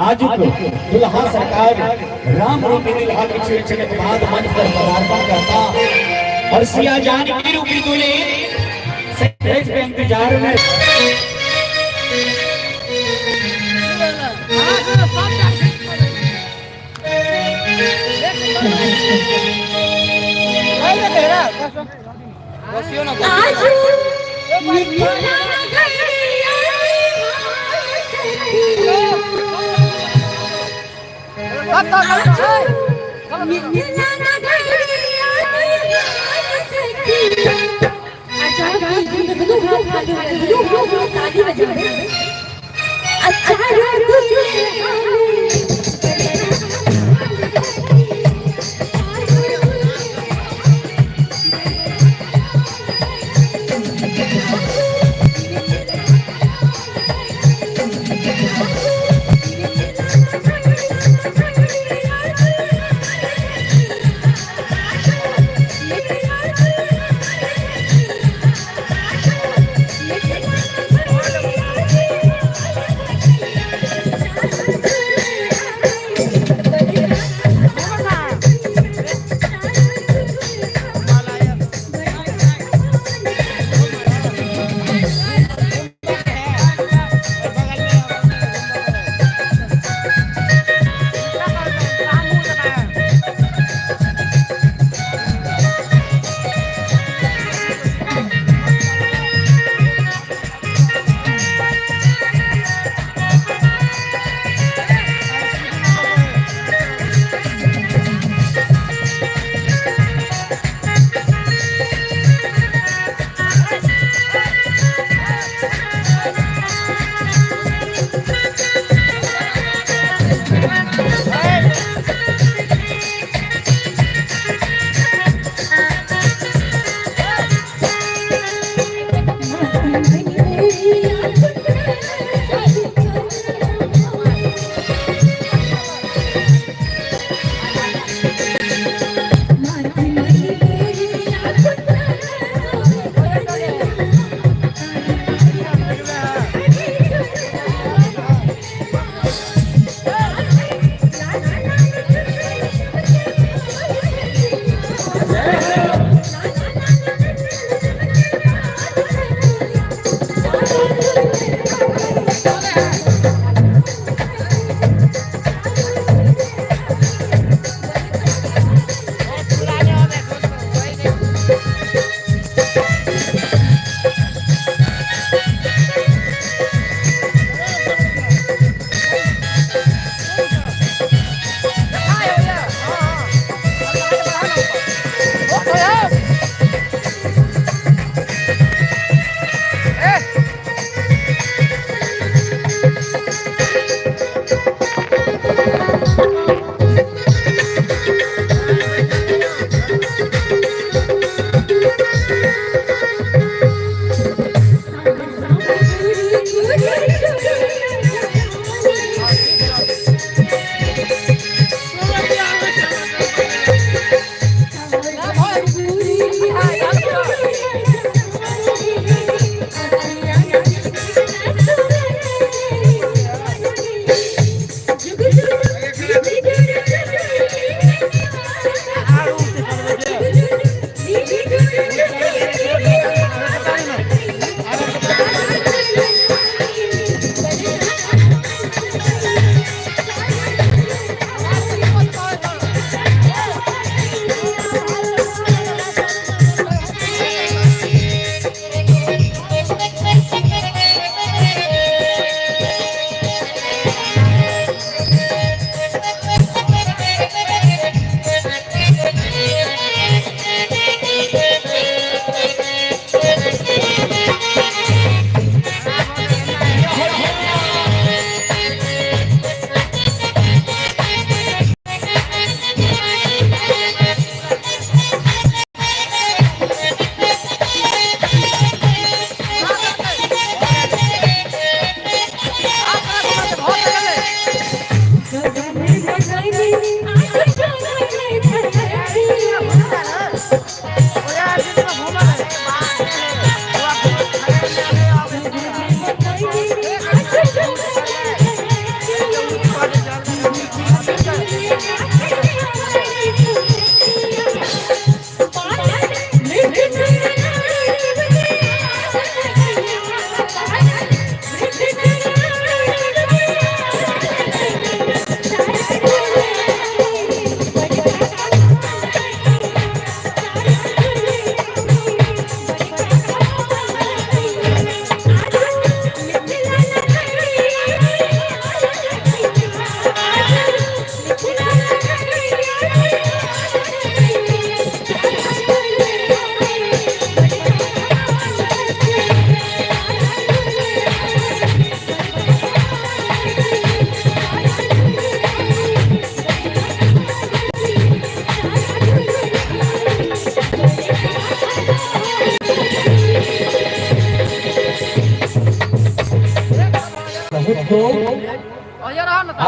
आज दुल्हा सरकार राम रूपी दुल्हा के छेड़छाड़ के बाद मंच पर पदार्पण करता और सिया जान की रूपी दूल्हे स्टेज पे इंतजार में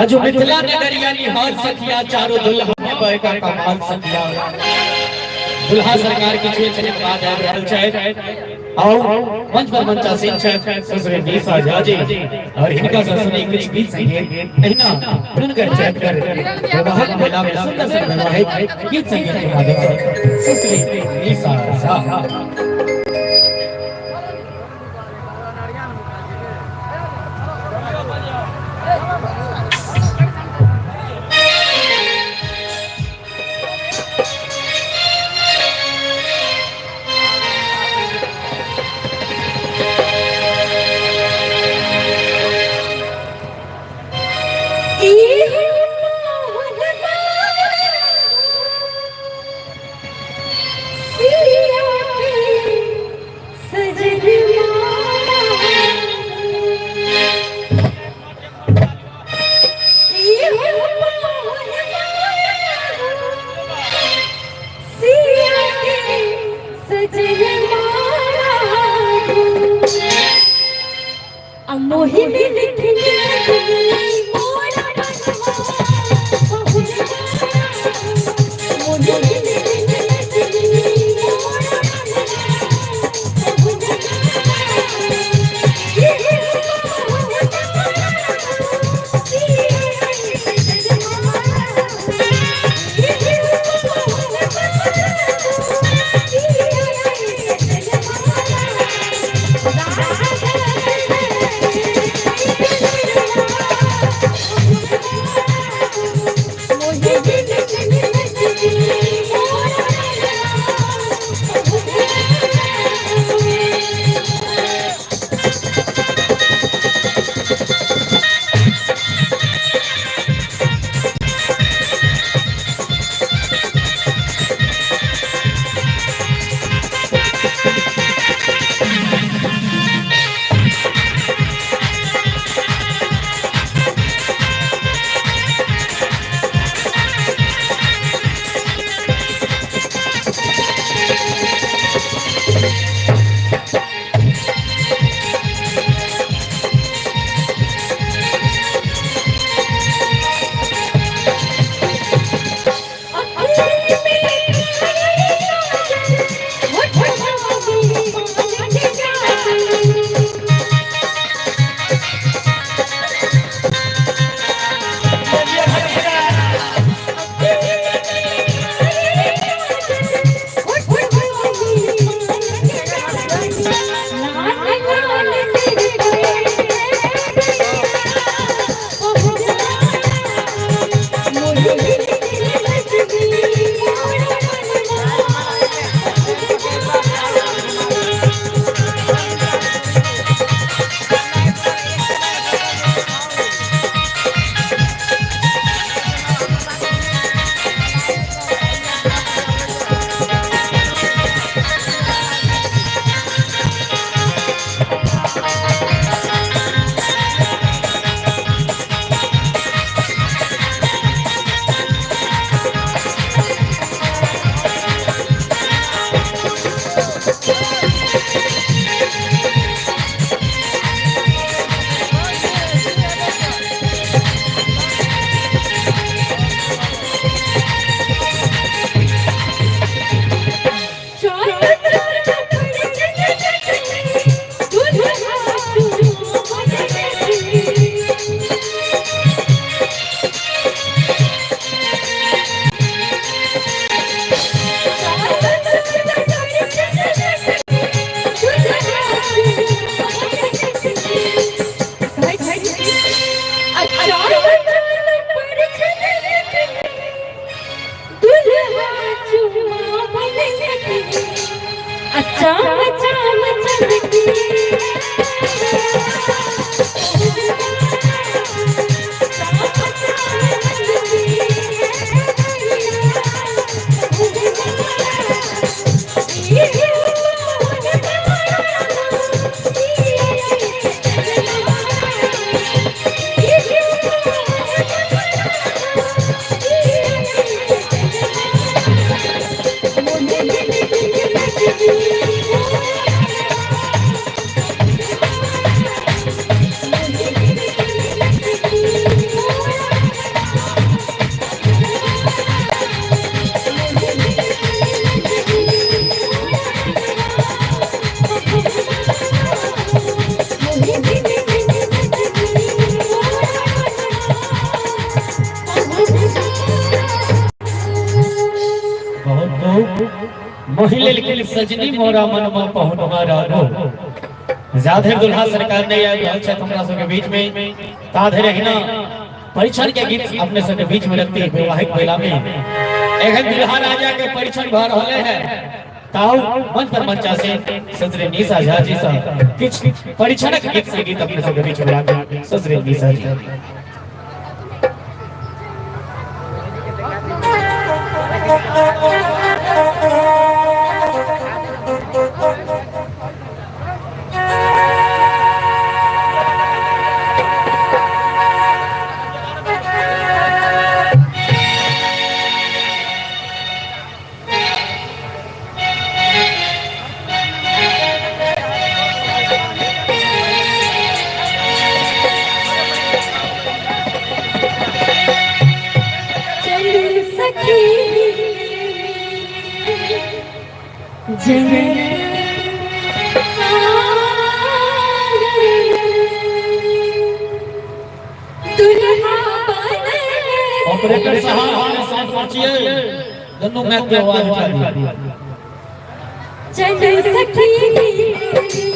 आज मिथिला नगरिया निहाल सखिया चारों दुल्हा में बहका कमाल सखिया दुल्हा सरकार की छुए चले बाद आ रहल छै आओ मंच पर मंचासीन छै ससुरे बीस आजादी और इनका ससुरे कुछ भी संगीत एहिना हुनकर चैत कर विवाहक मेला में सुंदर से वैवाहिक गीत संगीत के माध्यम से ससुरे बीस आजादी मोहिनी लिखी मोहिले लेकिन सजनी मोरा मन में पहुनवा रागो जाधे दुल्हा सरकार ने आबि रहल छै हमरा सबके बीच में ताधे रहिना परीक्षण के गीत अपने सबके बीच में रखते वैवाहिक बेला में एहन दुल्हा राजा के परीक्षण भ रहले है ताऊ मंच पर मंचा से ससुरे निशा झा जी सा किछ परीक्षणक गीत संगीत अपने सबके बीच में राखी ससुरे निशा जी ऑपरेटर साहब हमारे साथ पहुंचिए दोनों में तो आवाज उठा दिया चल सखी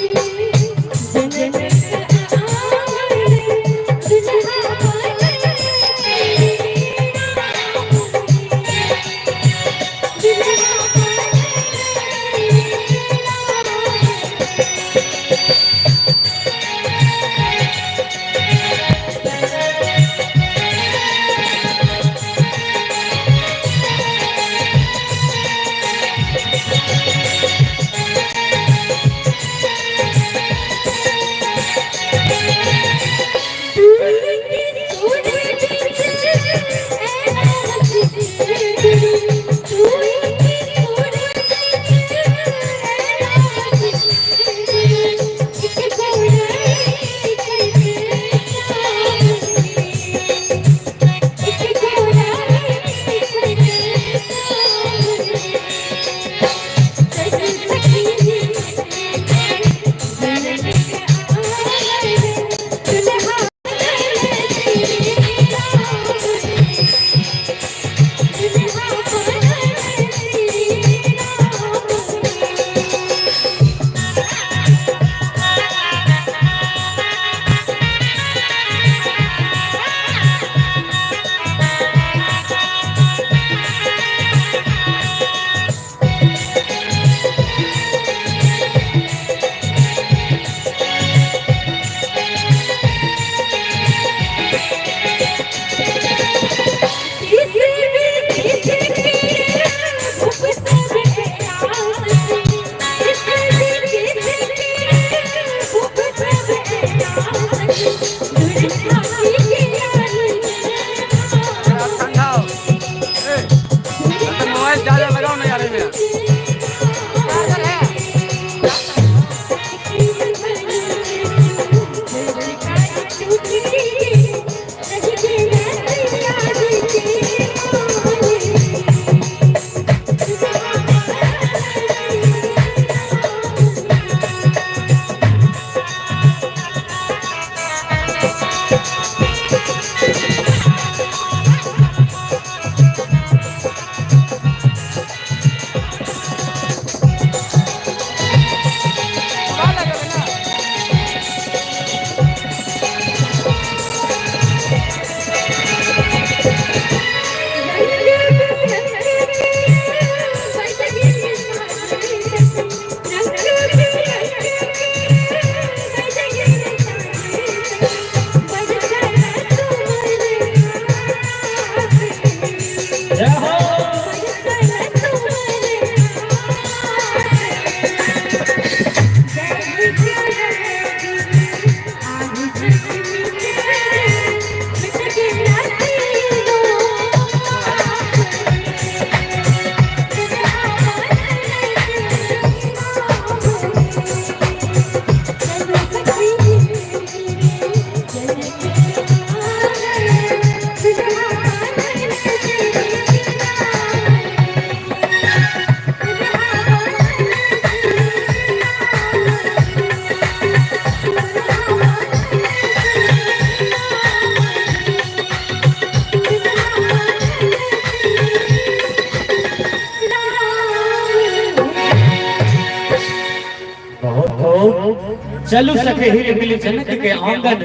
चलू सके हिल मिल जनक के आंगन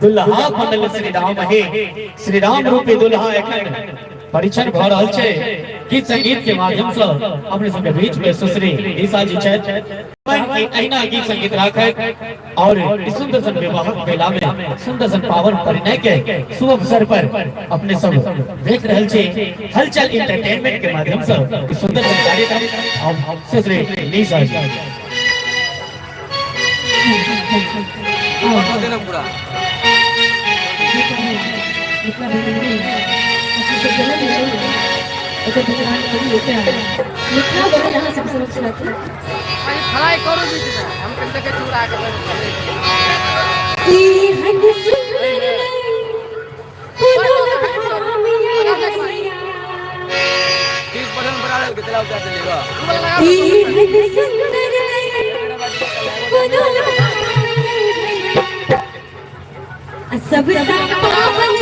दुल्हा बनल श्री राम हे श्री राम रूपी दुल्हा एखन परिचय भ रहल छै गीत संगीत के माध्यम से अपने सबके बीच में सुश्री ईसा जी छथि की अहिना गीत संगीत राखैत और इस सुंदर सन विवाहक मेला में सुंदर सन पावन परिणय के शुभ अवसर पर अपने सब देख रहल छी हलचल एंटरटेनमेंट के माध्यम से इस सुंदर सन कार्यक्रम हम सुश्री ईसा जी पूरा लिखना बड़ा यहाँ से समझ रखते हैं फ्राई करो बीच में हम कंटे के चूड़ा के ई हंग सुंदर पुनः भामिया तीस बटन बना ले कितना उतार देगा ई हंग सुंदर पुनः सब पावन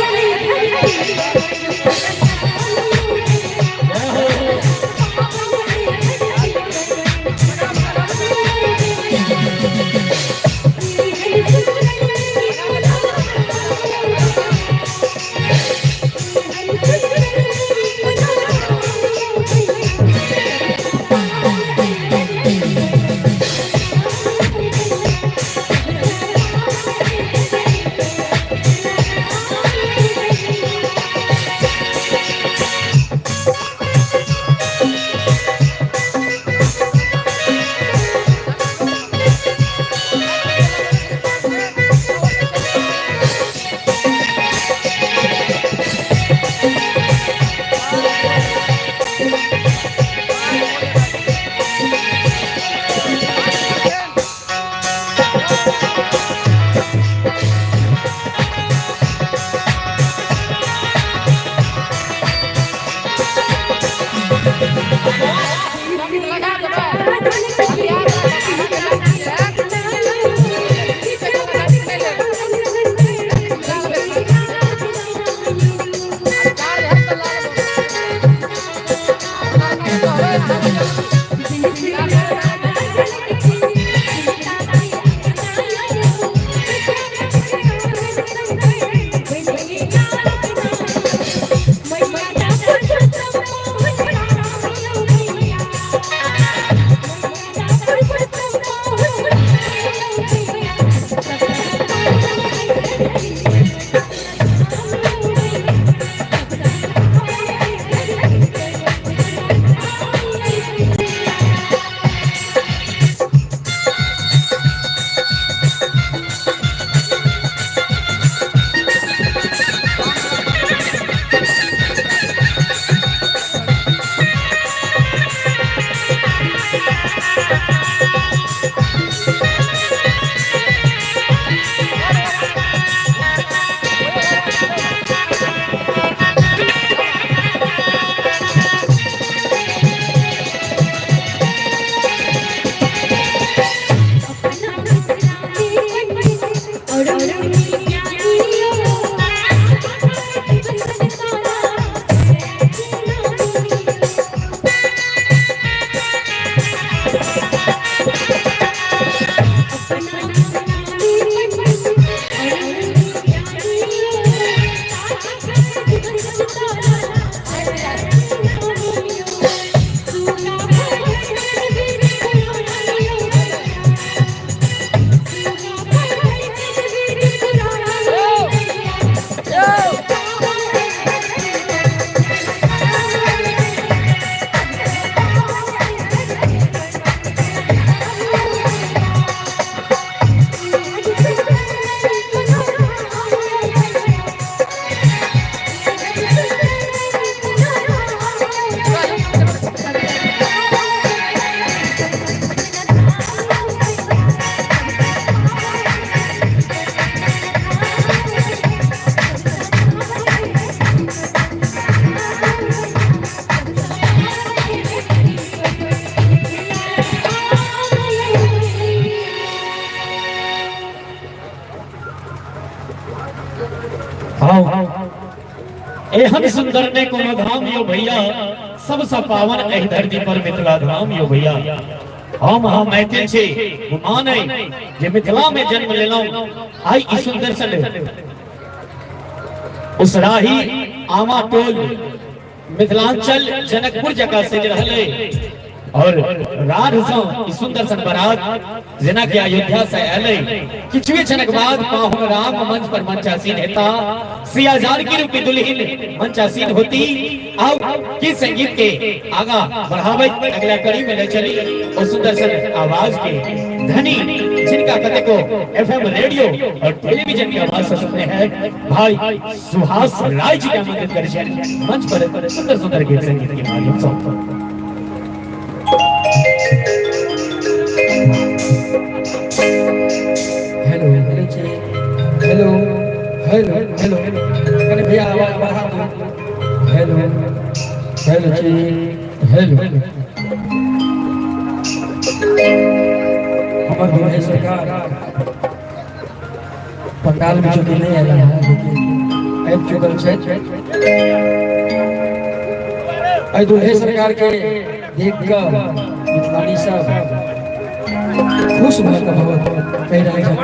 एहन सुंदर ने कोनो धाम यो भैया सबसे पावन एहि धरती पर मिथिला धाम यो भैया हम मैथिल छे माने जे मिथिला में जन्म लेलौ आई ई सुंदर सन उसराही आमा टोल मिथिलांचल जनकपुर जगह से रहले और रात सँ ई सुंदर सन बारात जेना कि अयोध्या से आले किछुए क्षणक बाद पाहुन राम मंच पर मंचासीन हेता सिया जानकी रूपी दुल्हन मंचासीन होती आओ की संगीत के आगा बढ़ावे अगला कड़ी में ले चली और सुंदर सन आवाज के धनी जिनका कते को एफएम रेडियो और टेलीविजन की आवाज से सुनते हैं भाई सुहास राय जी का आमंत्रित कर मंच पर सुंदर सुंदर गीत संगीत के माध्यम से हेलो हेलो जी हेलो हेलो हेलो अरे भैया आवाज बढ़ा दो हेलो हेलो जी हेलो हमारे दुल्हे सरकार पंडाल में जो नहीं आया है लेकिन ऐप चुकल छे आई दुल्हे सरकार के देख कर मिथिलानी सब खुश भक्त भगवत कह रहे हैं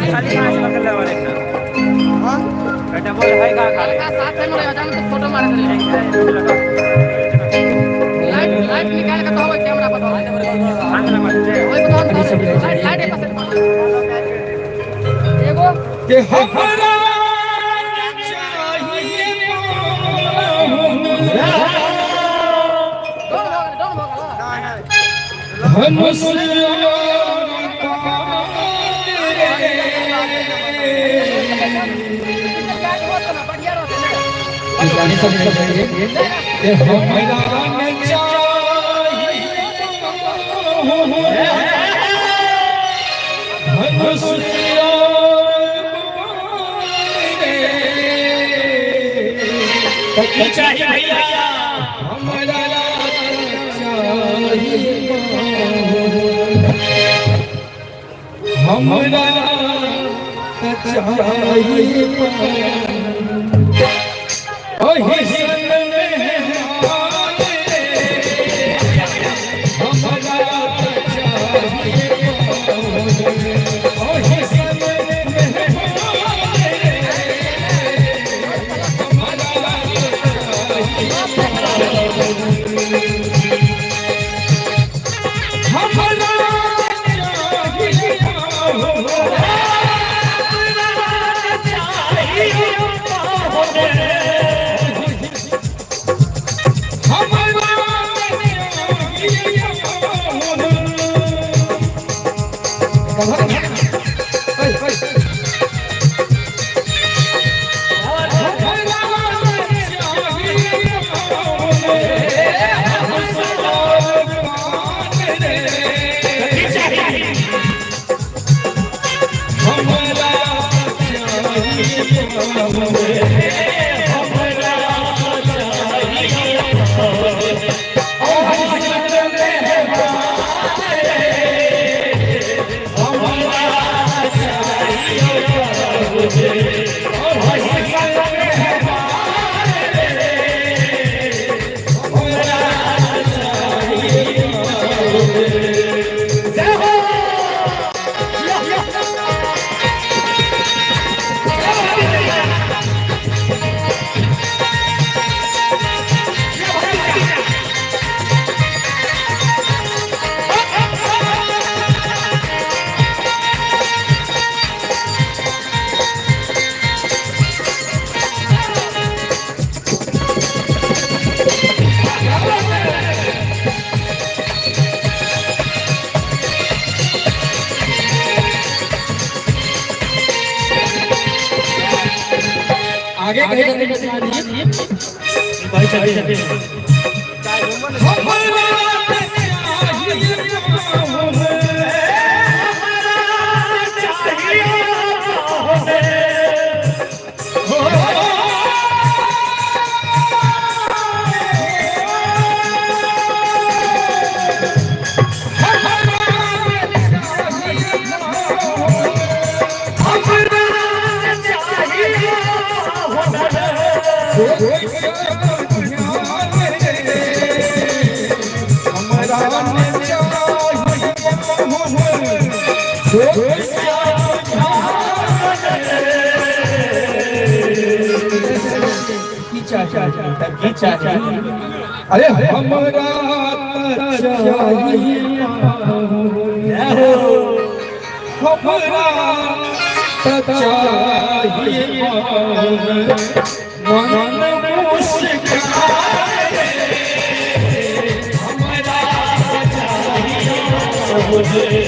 बेटा बोल है का साथ में मेरे अचानक फोटो मार दे लाइट निकाल के तो हो कैमरा पर ओए बताओ लाइट एगो के हमरा चाहिए धनुष गाने सब चाहिए कि हमरा में चाहिए धनुष चाहिए भैया हमरा चाहिए हमरा चाहिए ओही सन में हमरा चाहिए ओही सन आगे कहीं भाई चलिए अरे हमरा चाहिए हमरा चाहिए मन मुस्काए हमरा चाहिए सरसों के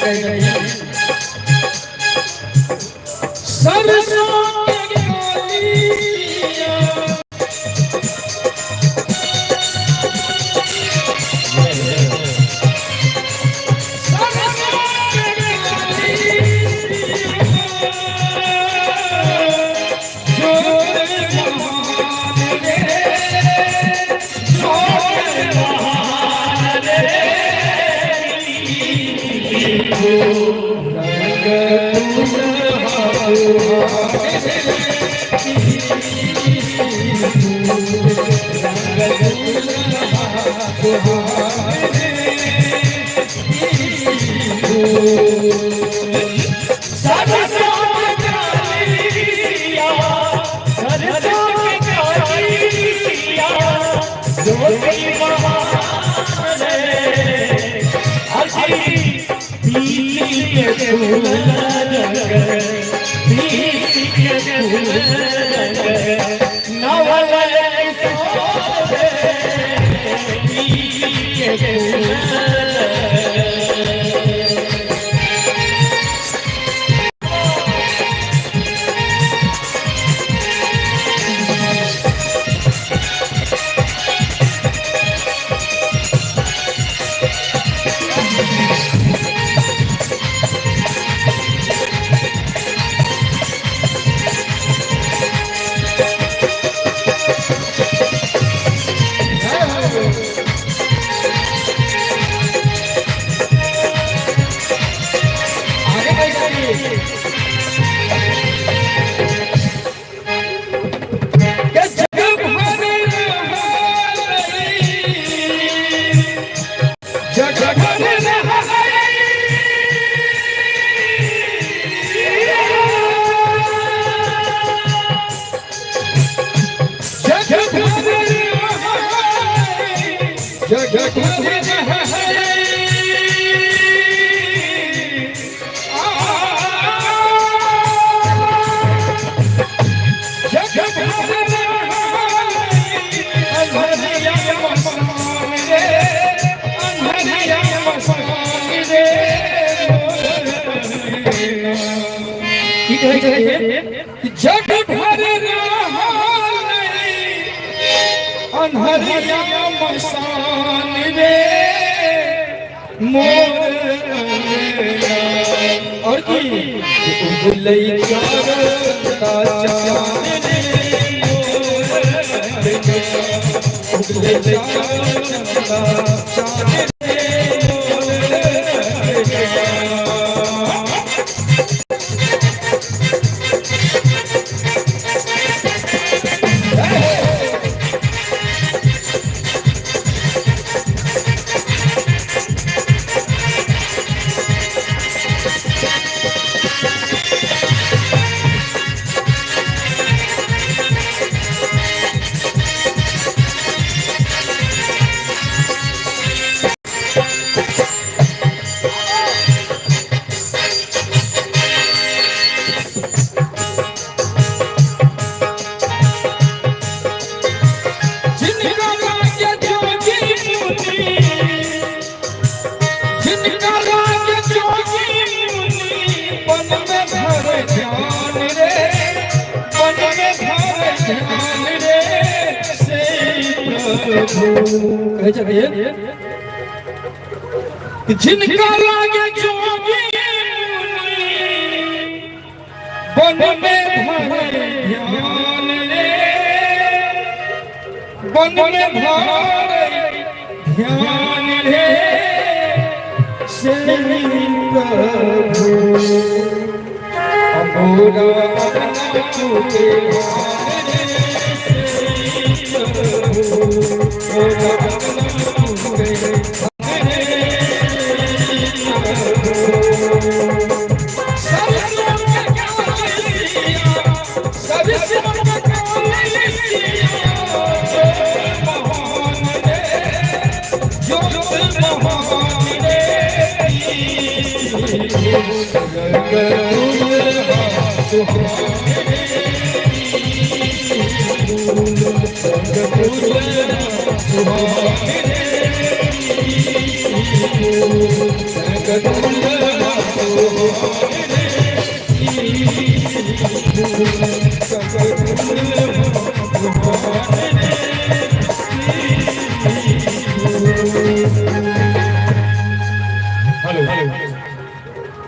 गलियां सरसों के गलियां जोरे बहाने जोरे बहाने जग भर अनहरिया मसान रे मोर और की बुलई चारता चांद रे मोर बुलई चारता चांद कहे चलिए जिनका लागे जोगी बन में धरे ध्यान रे, बन में धरे ध्यान रे से प्रभु अमोरा छूटे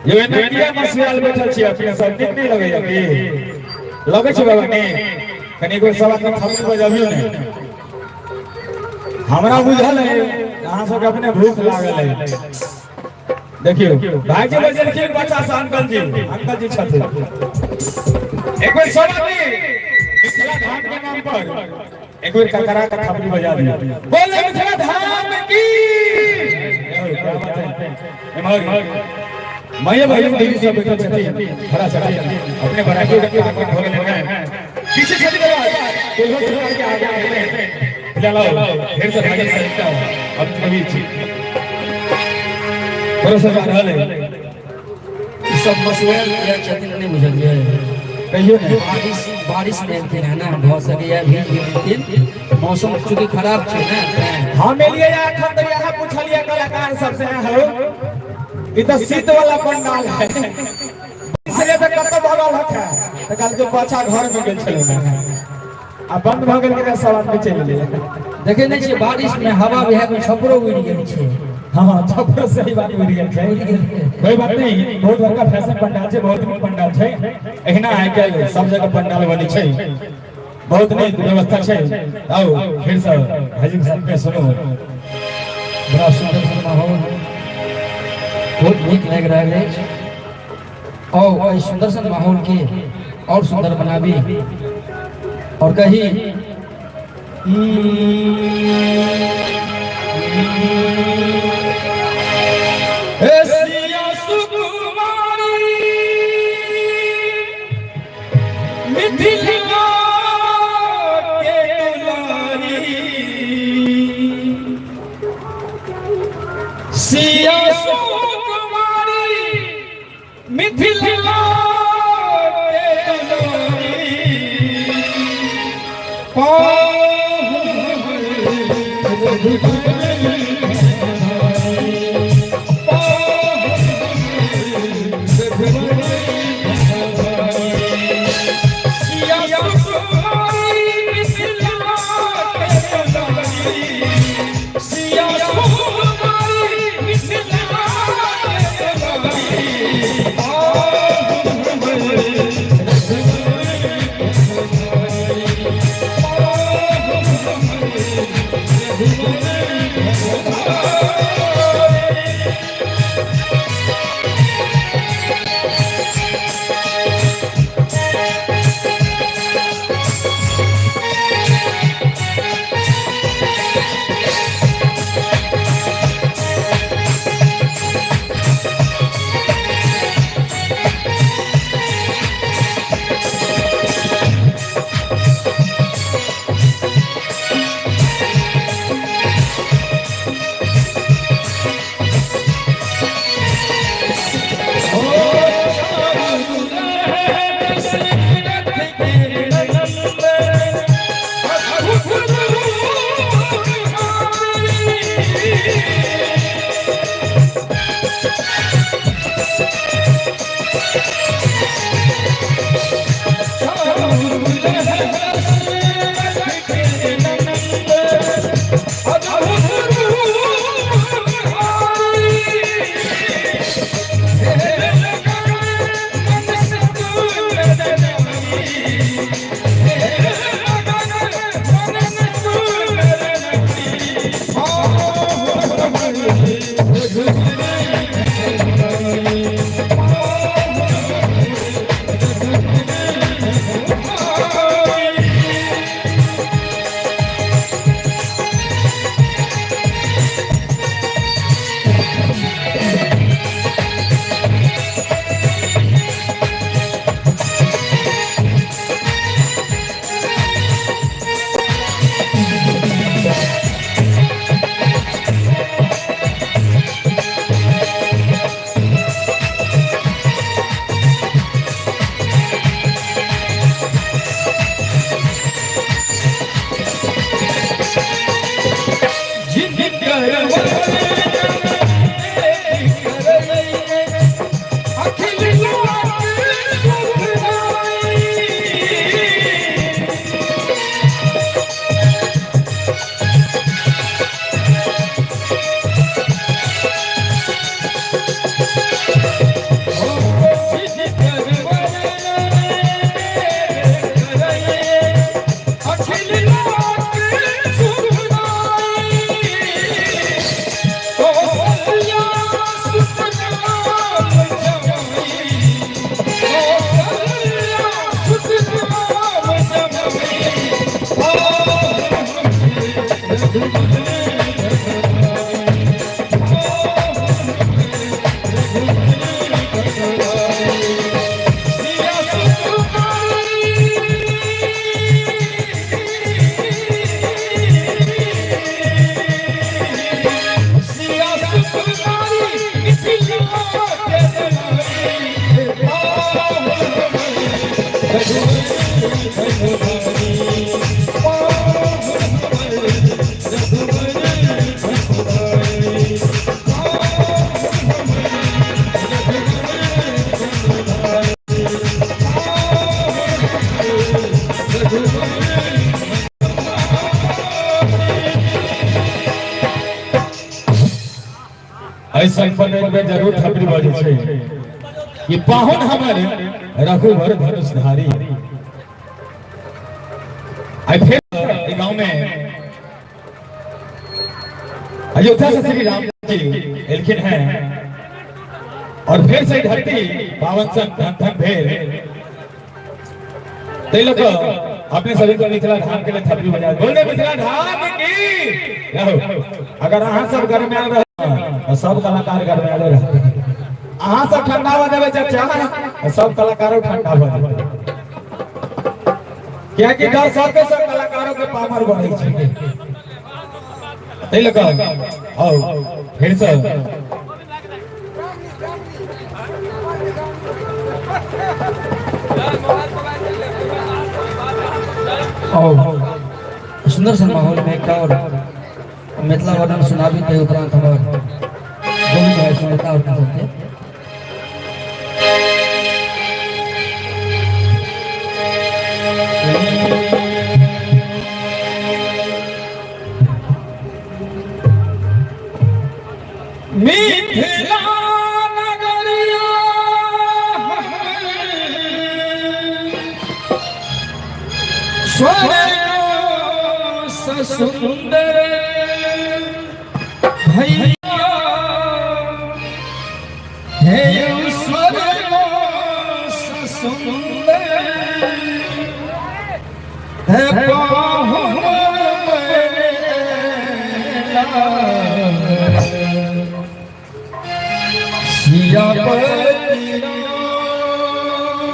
ये नदिया मसियाल बैठल छी अपने सब नीक नहीं लगे कि लगे छै बाबा ने कनी को सवाल में थपड़ी बजाबियो ने हमरा बुझल है अहाँ सब अपने भूख लागल है देखियो भाई जी बजल के बच्चा से अंकल जी छथिन एक बेर सब आदमी मिथिला धाम के नाम पर एक बेर ककरा का थपड़ी बजा दिया बोले मिथिला धाम की माया भाई दिल्ली से बैठे छथिन बड़ा छथिन अपने बराकी के आगे भोग लेना है पीछे चली गया कोल्हो सरकार के आगे आगे चलो फिर से भाई सकता अब कभी छी बड़ा सरकार हले सब मसुआ या छथिन नहीं बुझलिए कहियो ने बारिश में थे ना बहुत सके या भी लेकिन मौसम चूंकि खराब छै ना हम लिए या अखन तो यहां पूछलिए कलाकार सब से हो इधर शीत वाला पंडाल है इसलिए तो कत भगल है तो कल के बच्चा घर में गेल छले ना आ बंद भ गेल के सवाल में चल लिए देखे नहीं छै बारिश में हवा भी है कुछ छपरो उड़ गेल छै हां छपरो सही बात उड़ गेल छै कोई बात नहीं बहुत बड़का फैशन पंडाल छै बहुत नीक पंडाल छै एहना आइ के सब जगह पंडाल बनी छै बहुत नीक व्यवस्था छै आओ फिर से हाजी साहब के सुनो बड़ा सुंदर माहौल बहुत नीक लग रहा है और इस सुंदर सा माहौल के और सुंदर बनाबी और कही एशिया सुकुमारी मिथिला के दुलारी सिया मिथिला के दुलारी Hey ऐसा में जरूर थपड़ी बाजी छे ये पाहुन हमारे रघुवर धनुषधारी आई फिर गांव में अयोध्या से श्री राम जी एलखिन हैं और फिर से धरती पावन सन धन धन भेल ते लोग अपने सभी को मिथिला धाम के लिए थपड़ी बजा बोले मिथिला धाम की रहो अगर अहाँ सब घर में आ रहे और सब कलाकार घर में आले रहते अहाँ सब ठंडा हो जावे चचा और सब कलाकारों ठंडा हो जावे क्या कि डर सबके सब कलाकारों के पामर बढ़े छै तै लगा आओ फिर से सुंदर सा माहौल में एक और मिथिला वर्णन सुनाबी के उपरांत हमार गोविंद भाई सुनता और करते मिथिला नगरिया स्वर्ग सुंदर भैया हे स्वर्ग सुंदर है पाहुन सियापति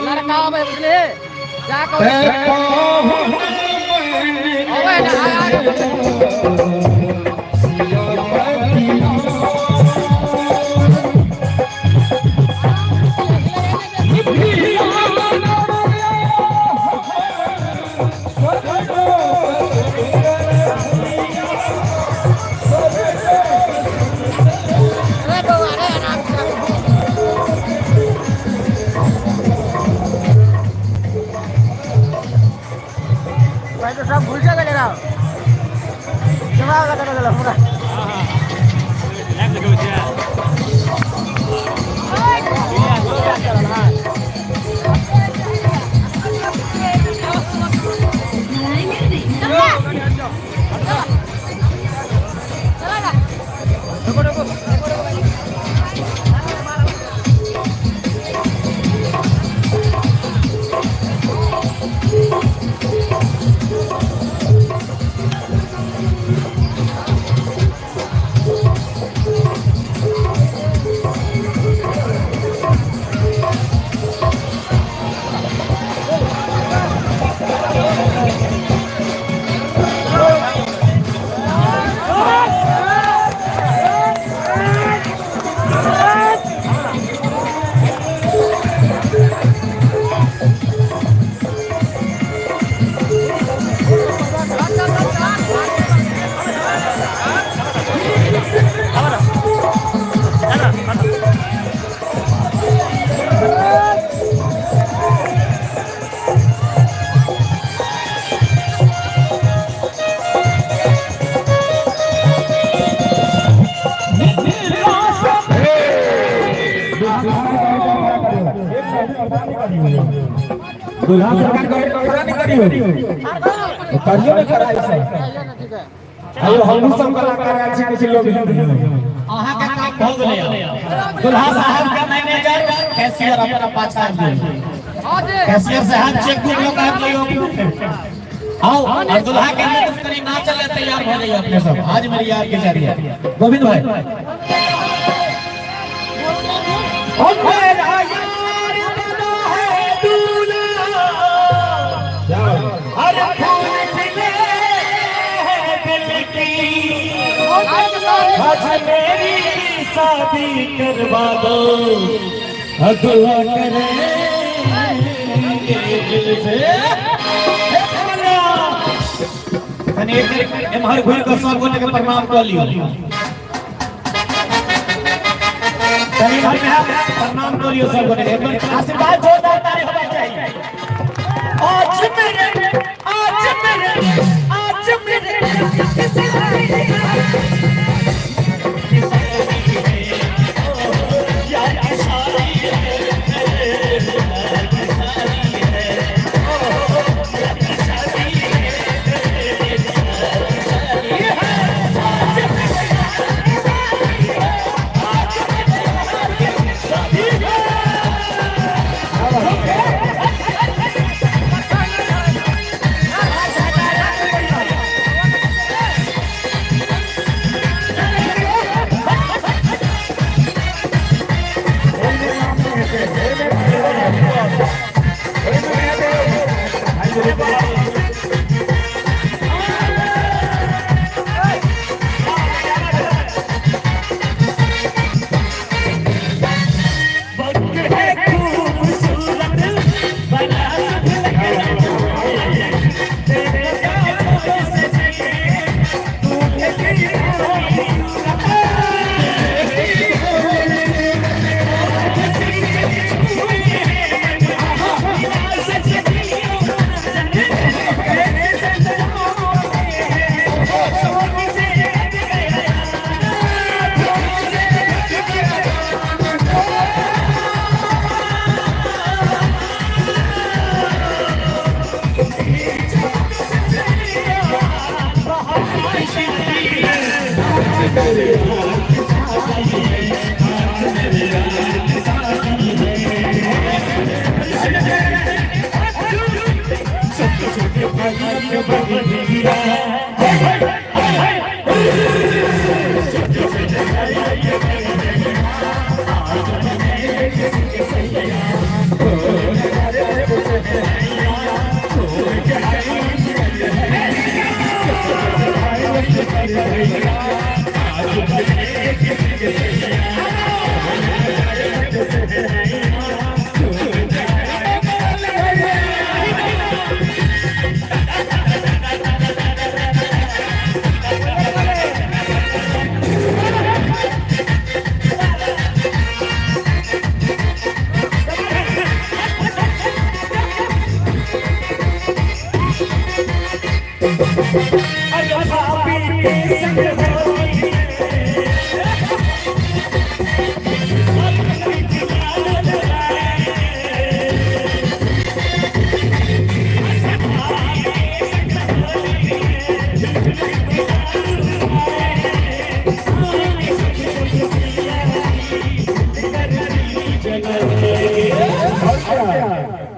लड़का में बुझले जाको ओए ना भाई तो सब भूल जा लगा जवाब लगा पूरा दुल्हा सरकार को टकरा नहीं करी हो करियो में करा ऐसा अरे हम सब कलाकार अच्छे किसी लोग अहाँ का काम हो गेलै दुल्हा साहब का मैनेजर कैशियर अपना पाछा दिए कैशियर साहब चेक बुक लगा दियो आओ और दुल्हा के मदद करी ना चले तैयार हो जाइए अपने सब आज मेरी यार के जरिए गोविंद भाई और मेरा यार बना है दूल्हा अरे फूल खिले दिल की आज मेरी शादी करवा दो दुल्हा करे दिल से तने एमहर घुर के सब गोटे के प्रणाम कर लियो तनी भाई में प्रणाम कर लियो सब गोटे एक बार आशीर्वाद जोरदार ताली होना चाहिए आज मेरे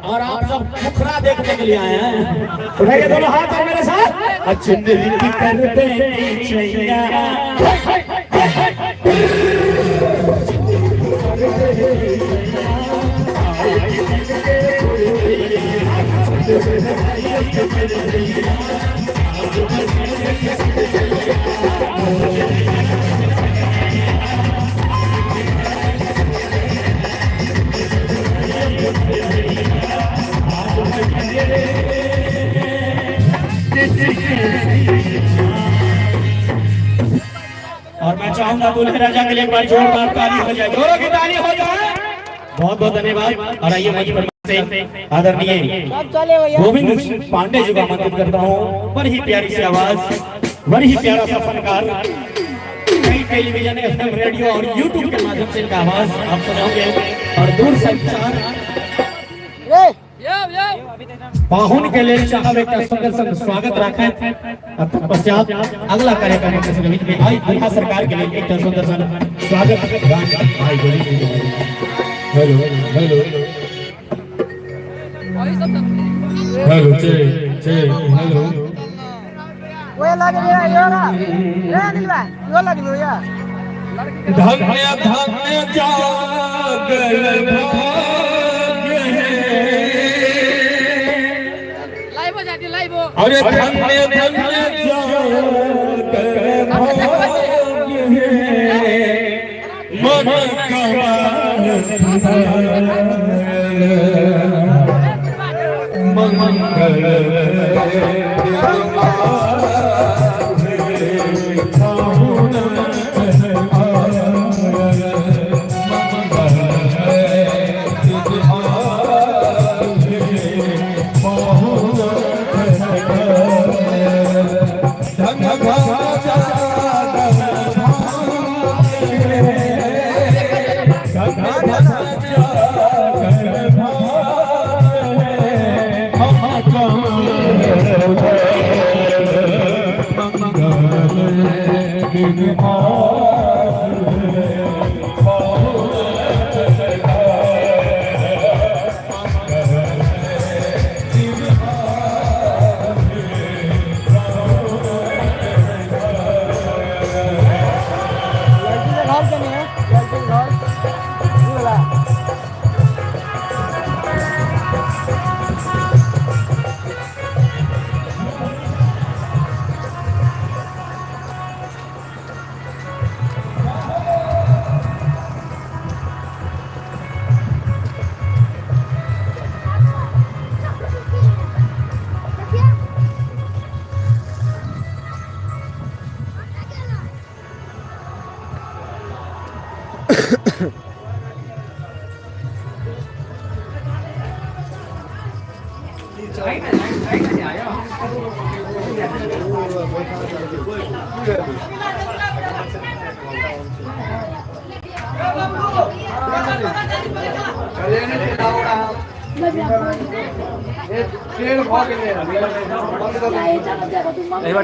और आप सब मुखरा देखने के लिए आए हैं। उठाइए दोनों हाथ और मेरे साथ जिंदगी करते और मैं चाहूंगा दूल्हे राजा के लिए एक बार जोरदार ताली हो जाए, जोरों की ताली हो जाए। बहुत बहुत धन्यवाद। और आइए मंच पर से आदरणीय गोविंद पांडे जी को आमंत्रित करता हूँ। बड़ी ही प्यारी सी आवाज, बड़ी ही प्यारा सा फनकार, कई टेलीविजन, एफएम, रेडियो और यूट्यूब के माध्यम से इनका आवाज आप सुनाओगे। और दूर संचार पाहुन के लिए चाहब एक सुंदर स्वागत रखें। तत्पश्चात अगला कार्यक्रम के बीच में आई बिहार सरकार के लिए एक सुंदर स्वागत हेलो हेलो हेलो हेलो धन्य धन्य जागल अरे धन्य धन्य जागल मन मंगल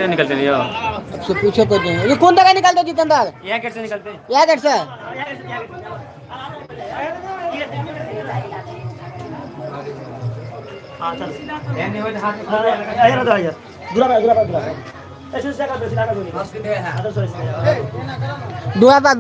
निकलते नहीं हो से पूछो कुछ नहीं। ये कौन जगह निकलते जितेंद्र? यहाँ गेट से निकलते यहाँ गेट से। दुआ पा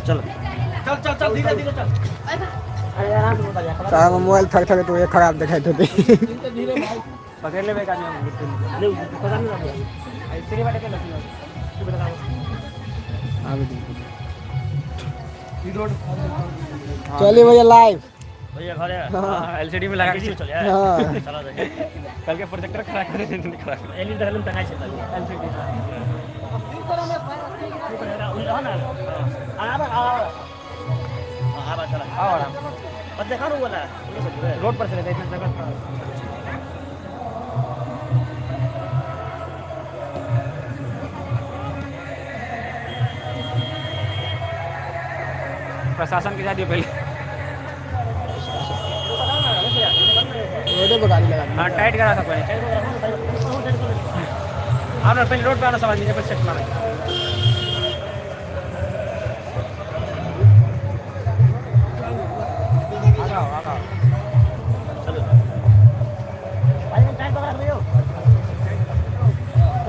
चल धीरे धीरे चल। साहब मोबाइल थक थक तो ये खराब दिखाई देते। पकड़ ले बेकार नहीं पता नहीं तेरी बात क्या लगती चलिए भैया लाइव भैया घर एलसीडी में लगा के चल यार। हाँ। चला जाए कल के प्रोजेक्टर खराब कर देंगे खराब एलईडी डालम तंगाई से एलसीडी आ चला आओ आराम और देखा ना बोला रोड पर से इतना जगह प्रशासन के जाती पहले रोडे पर गाड़ी लगा। हाँ टाइट करा था पहले आप ना पहले रोड पे आना समझ लीजिए फिर सेट मारेंगे। चलो टाइट पकड़ रहे हो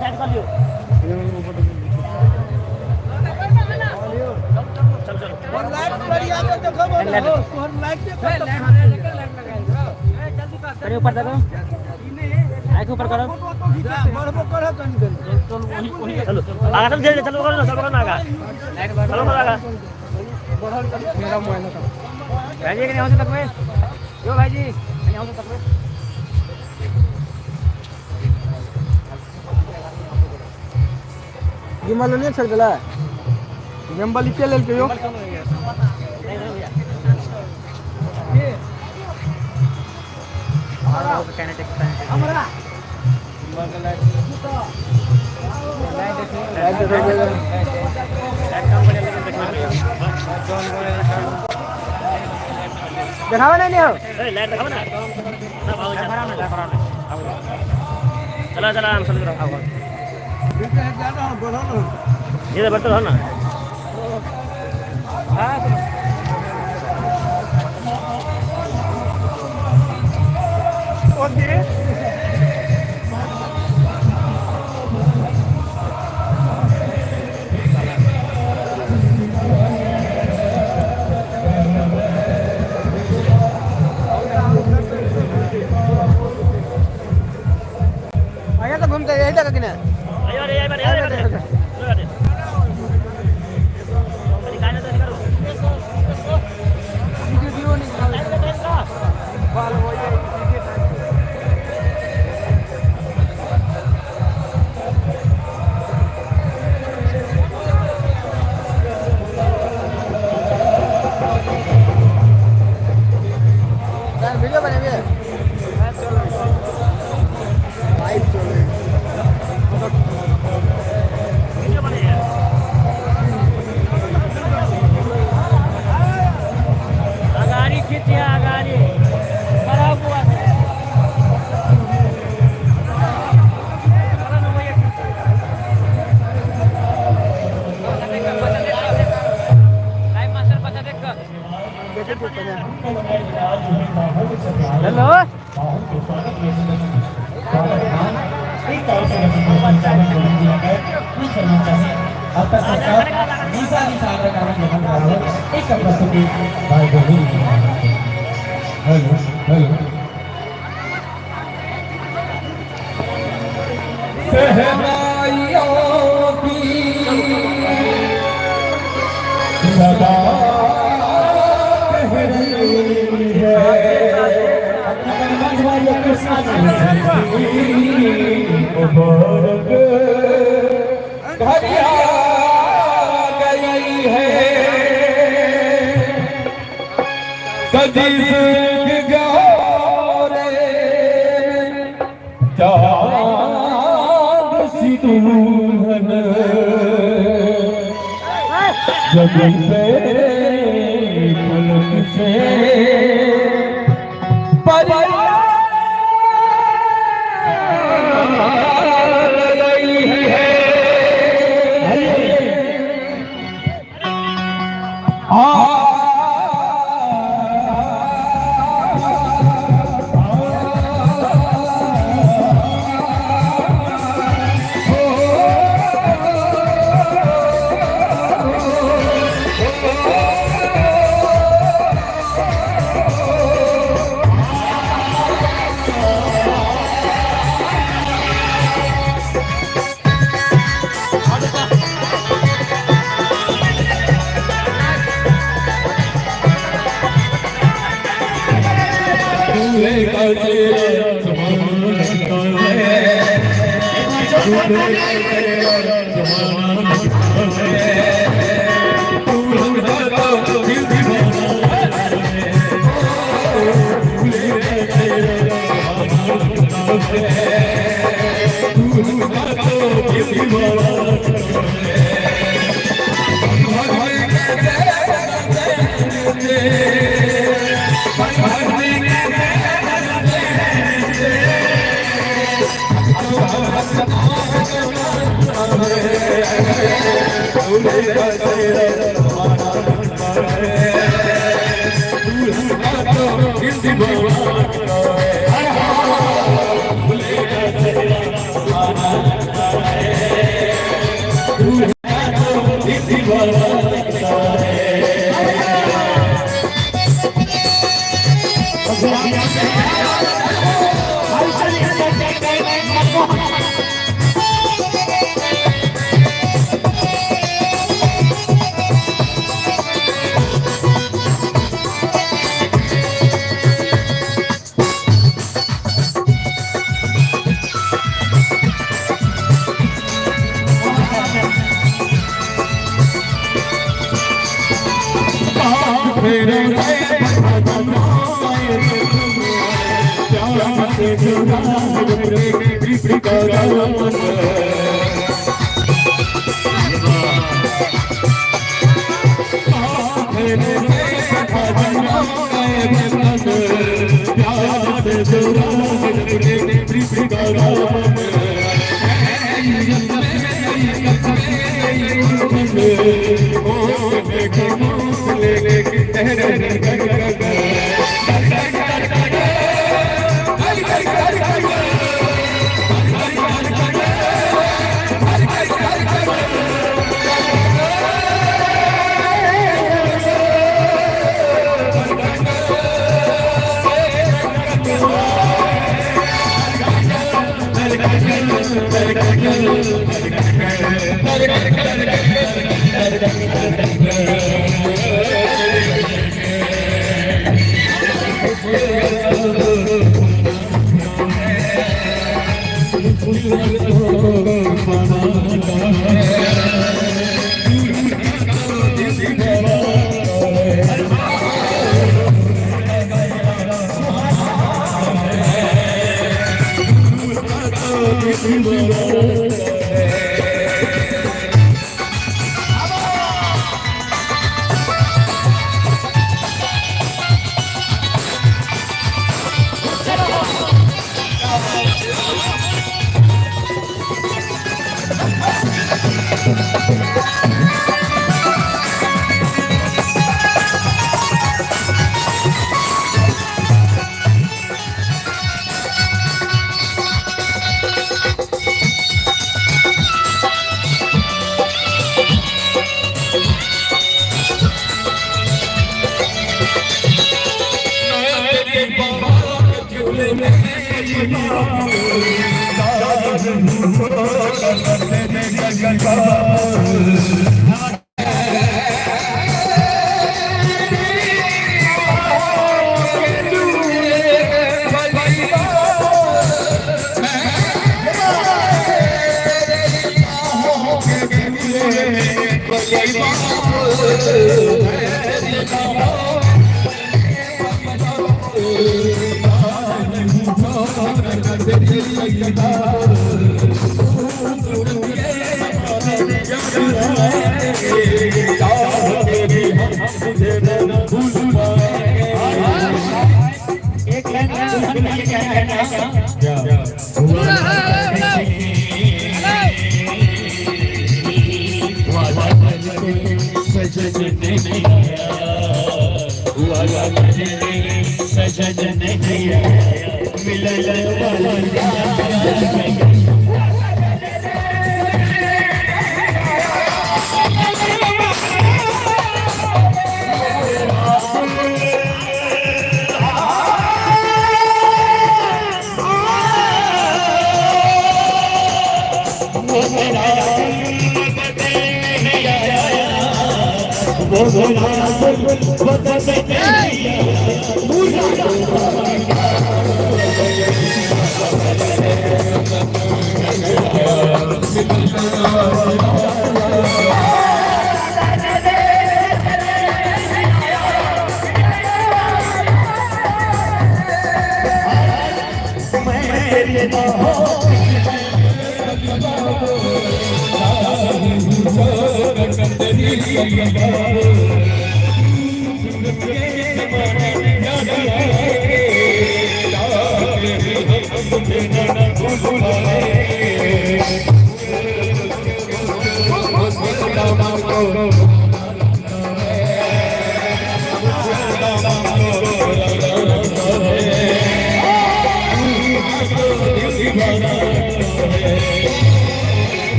टाइट कर लियो चलो चलो अरे ऊपर देखो आँख ऊपर करो चलो आगे चल चलो चलो करो चलो करो आगे चलो करो आगे मेरा मोबाइल था भाई जी के नहीं हो सकता में यो भाई जी नहीं हो सकता में गिम्बल नहीं छक दिला गिम्बल के लेल के यो देखावा नहीं हो चला चला हम चल रहा ये बर्तन हो ना आया तो घूमते यही जगह किने अरे काय ना तर करू वीडियो नहीं बाल हो जाए वीडियो बने हुए लाइव चल रही वीडियो बने यार आगाड़ी खींचिए आगाड़ी खराब हुआ है हेलो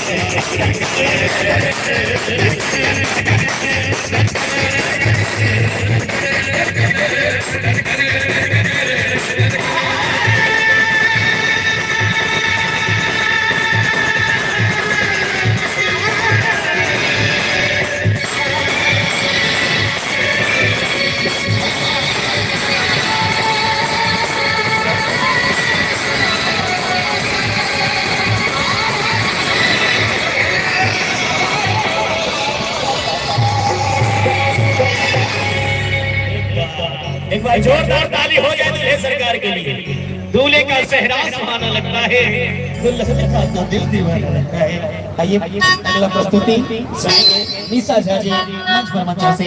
Thank you. एक बार जोरदार ताली हो जाए दूल्हे सरकार के लिए। दूल्हे का सेहरा सुहाना लगता है, दुल्हन का तो दिल दीवाना लगता है। आइए अगला प्रस्तुति निशा झा जी मंच पर मंचा से।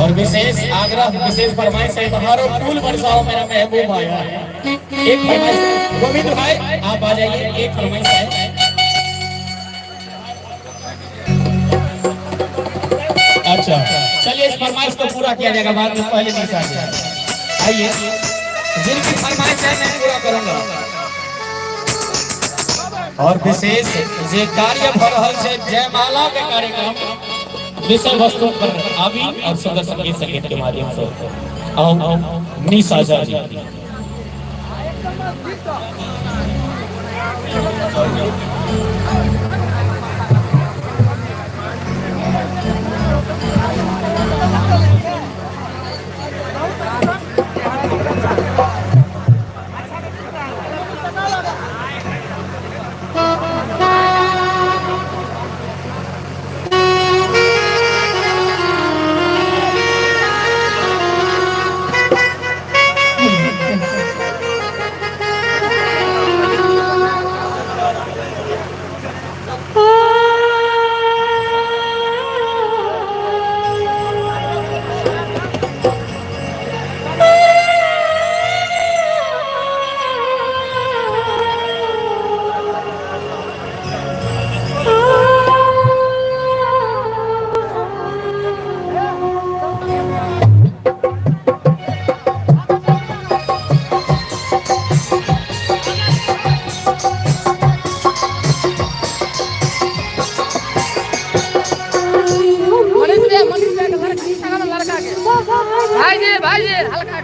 और विशेष आग्रह, विशेष फरमाइश है, बहारों फूल बरसाओ मेरा महबूब आया है। एक फरमाइश गोविंद भाई आप आ जाइए, एक फरमाइश है। अच्छा चलिए इस फरमाइश को पूरा किया जाएगा बाद में, पहले निशा जी आइए, जिनकी फरमाइश है मैं पूरा करूंगा। और विशेष जे कार्य भ रहल छै जयमाला के कार्यक्रम विषय वस्तु पर आबी और सुंदर संगीत संगीत के माध्यम से आओ निशा झा जी। भाई जी हल्का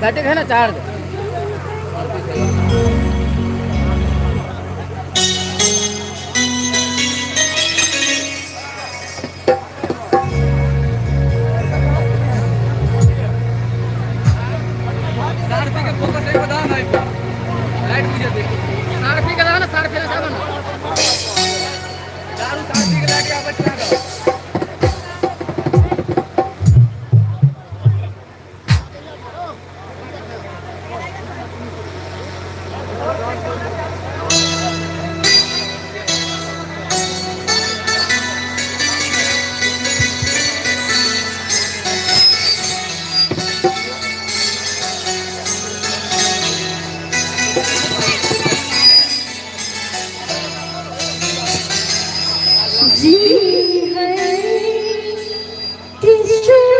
बैटिंग है ना चार्ज। सारथी के फोकस एक बता ना, लाइट मुझे देखो सारथी का ना, सारथी का सामान दारू सारथी के लाके आप बचना का जी है किशोर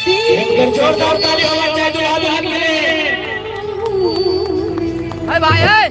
एक जोरदार ताली होना चाहिए दुल्हा दुल्हन के लिए। ए भाई ए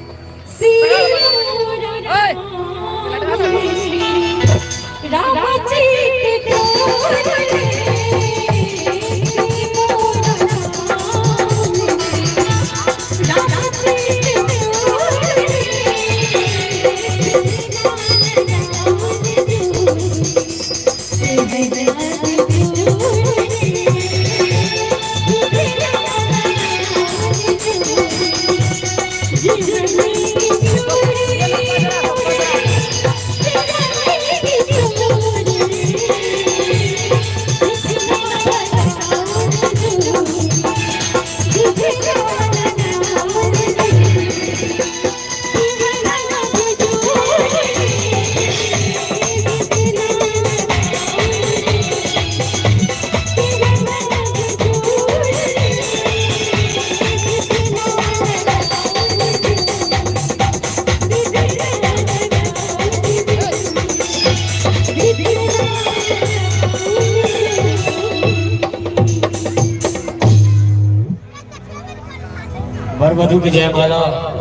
वर वधु की जयमाला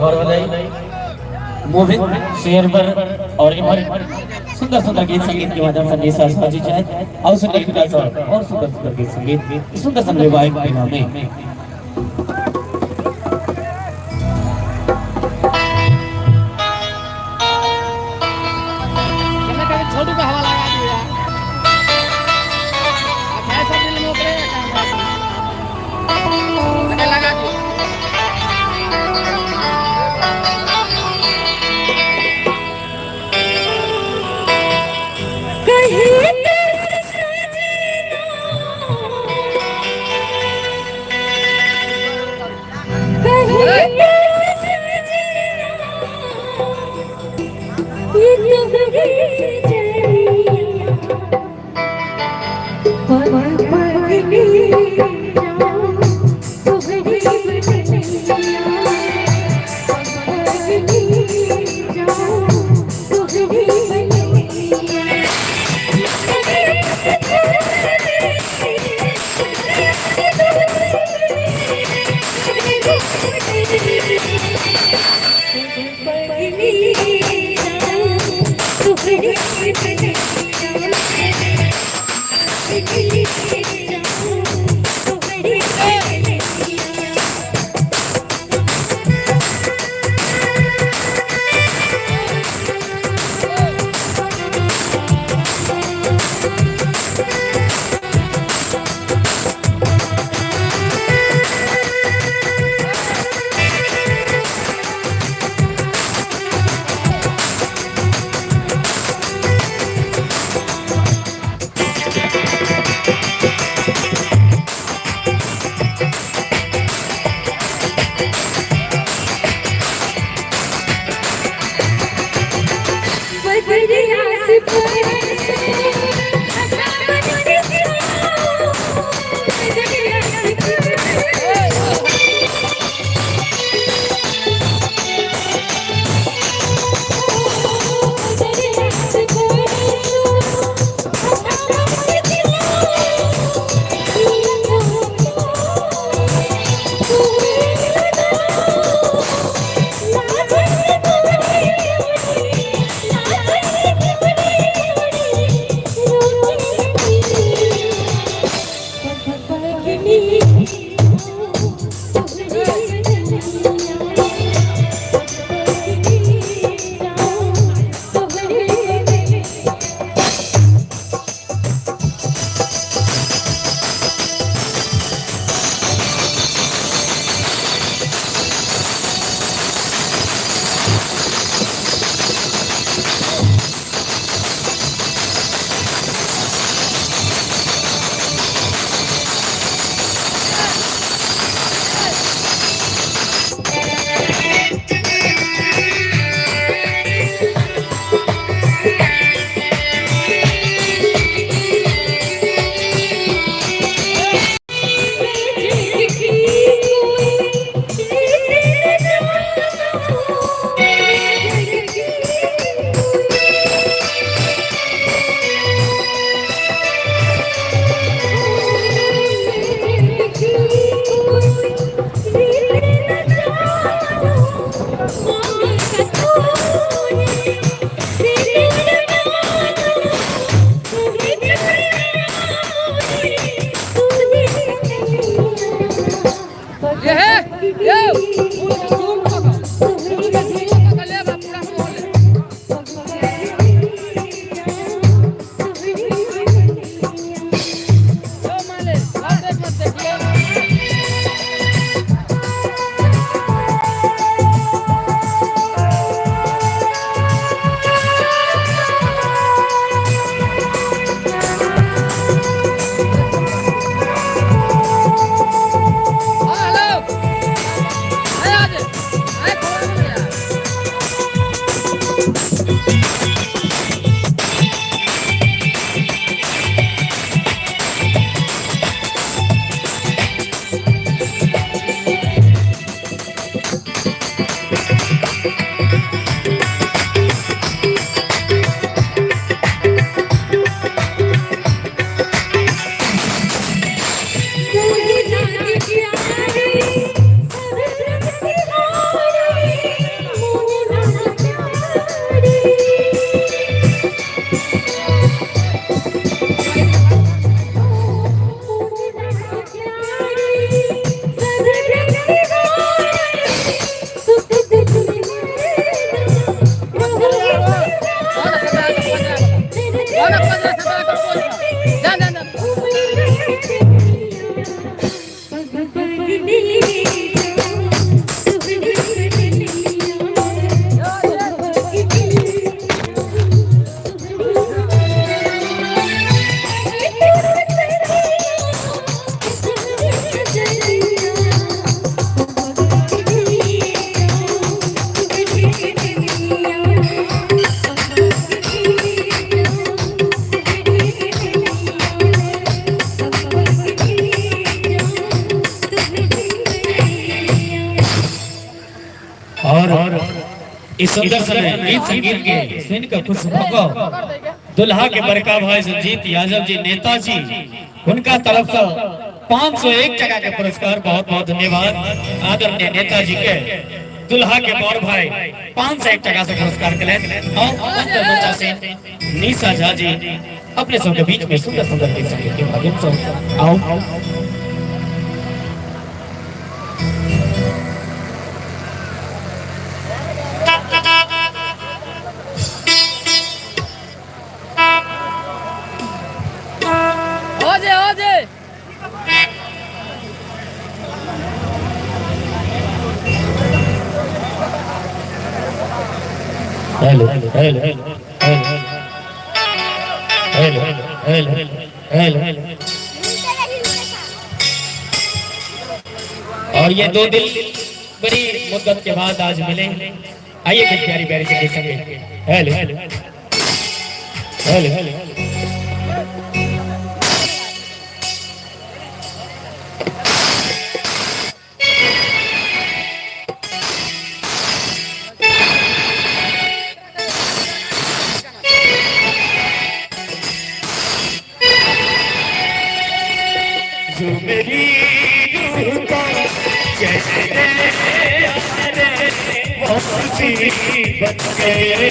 और बधाई मोहित शेयर पर और सुंदर सुंदर गीत संगीत के माध्यम से निशा साजी जाए और सुंदर विकास और सुंदर सुंदर गीत संगीत सुंदर सुंदर वाइब के नाम में छोटू का हवा लगा दिया ऐसा दिल में उतरे लगा दिया और इस सुंदर समय गीत संगीत के सुन कर खुश भगो दुल्हा के बड़का भाई संजीत यादव जी नेताजी उनका तरफ से 501 टका के पुरस्कार बहुत बहुत धन्यवाद आदरणीय नेताजी के दुल्हा के बड़ भाई 501 टका से पुरस्कार के और से निशा झा जी अपने सबके बीच में सुंदर सुंदर गीत संगीत के माध्यम से आओ हो जे hello hello hello hello hello hello hello और ये दो दिल बड़ी मुद्दत के बाद आज मिले आइए कुछ प्यारी प्यारी से संगे हेलो हेलो हेलो हेलो जो मेरी रूह का जैसे वो खुशी बन गए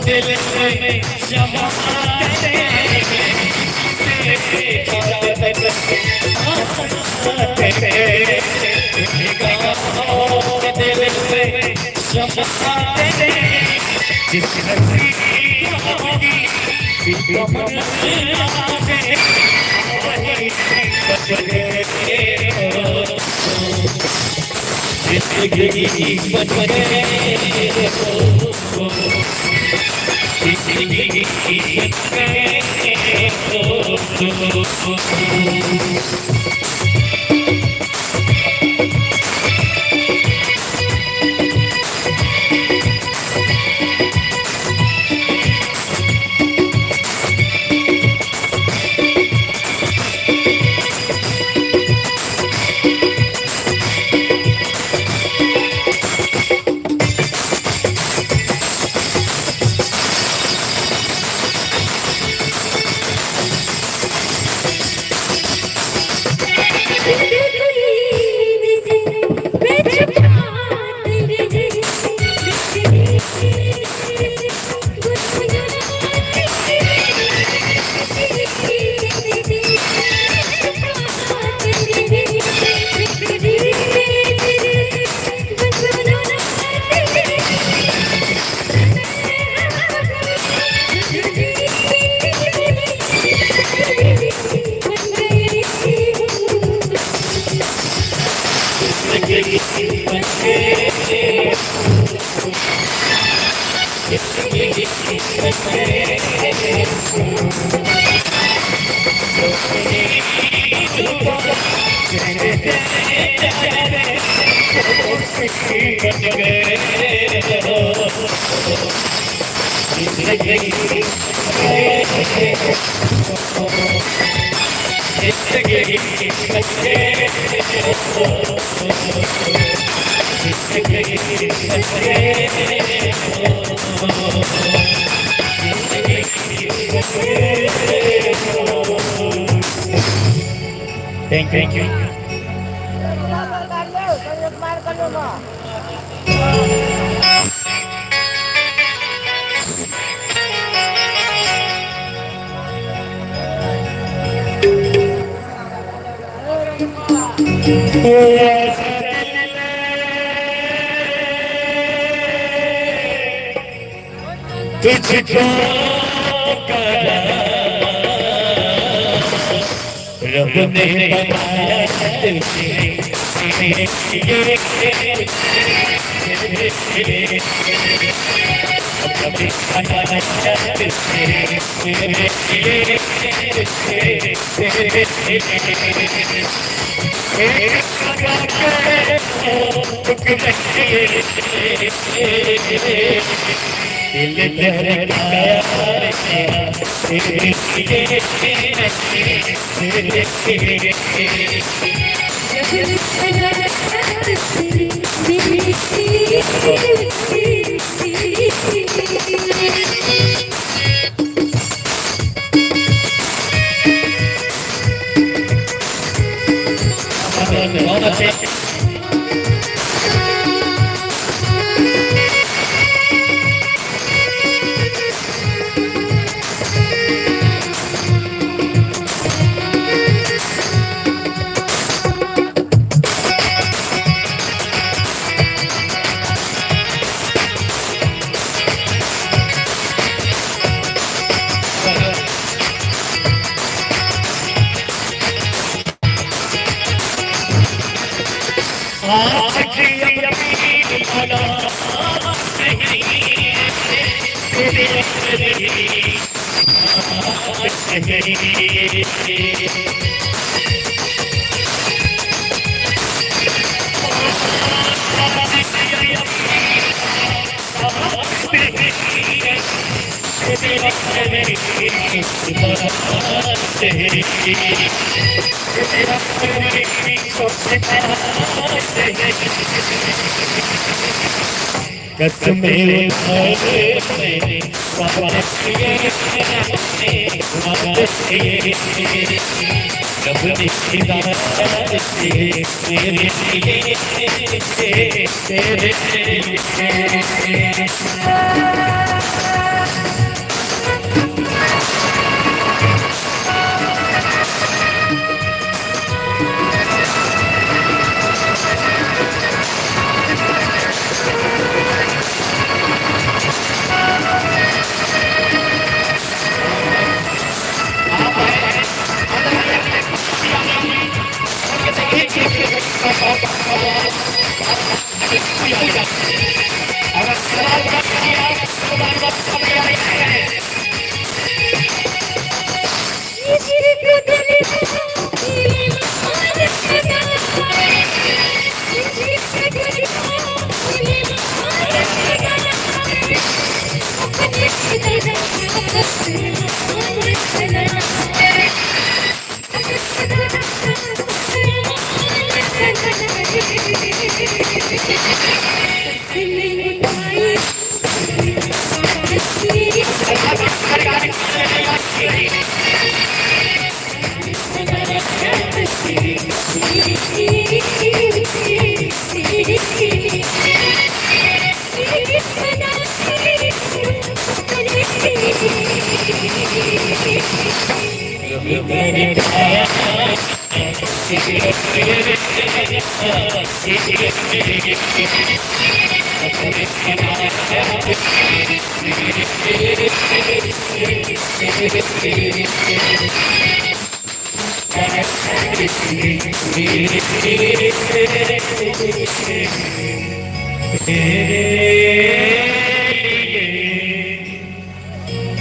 दिल में शमा Thank you. तुझको रब ने बनाया बहुत अच्छे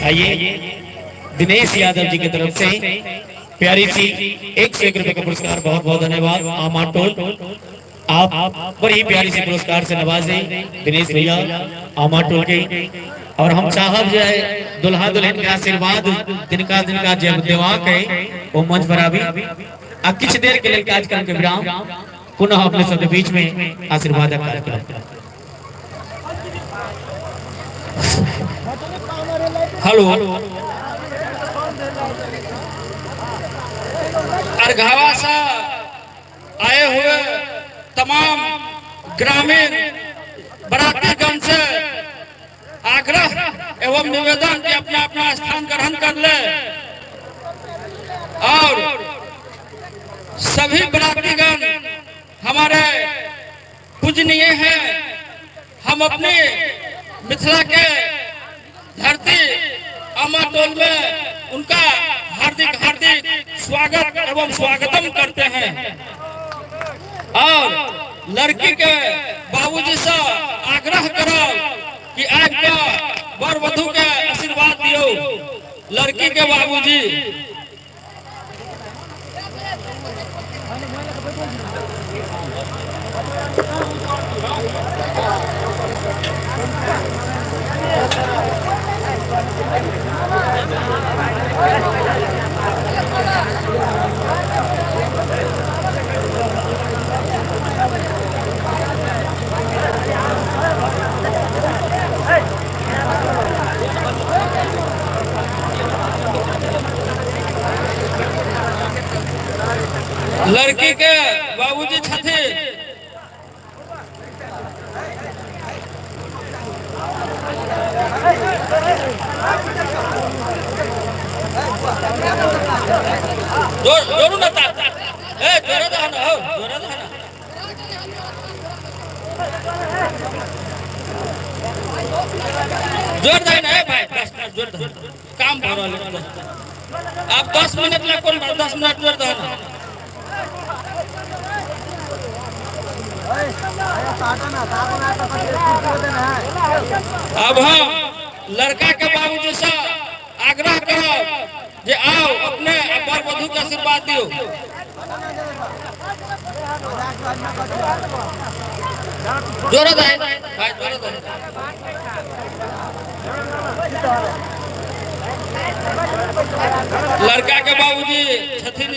आइए दिनेश यादव जी की तरफ से प्यारी सी 101 रुपए का पुरस्कार। बहुत बहुत धन्यवाद। आमा टोल आप बड़ी प्यारी सी पुरस्कार से नवाजे दिनेश भैया आमा टोल के। और हम चाहब जो है दुल्हा दुल्हन के आशीर्वाद जिनका जब देवाक है वो मंच पर आवी आ किछ देर के लिए कार्यक्रम के विराम पुनः अपने सब बीच में आशीर्वाद कार्यक्रम। हेलो अरघावा से आए हुए तमाम ग्रामीण बरातीगण से आग्रह एवं निवेदन कि अपना अपना स्थान ग्रहण कर ले और सभी बरातीगण हमारे पूजनीय हैं। हम अपनी मिथिला के धरती अमाटोल में उनका हार्दिक हार्दिक स्वागत एवं स्वागतम करते हैं और लड़की के बाबूजी से आग्रह करो कि आपका वर वधू के आशीर्वाद दियो। लड़की के बाबूजी लड़की के बाबूजी छथि जोरू ना ता ए जोरा दा ना हो जोरा दा ना जोर दे ना भाई 10 मिनट जोर दे काम भरल आप 10 मिनट ला कोन 10 मिनट जोर दे ना। अब हम लड़का के बाबूजी से आग्रह करो जे आओ अपने वर वधू के आशीर्वाद दियो। जोर दे भाई जोर दे लड़का के बाबूजी छथिन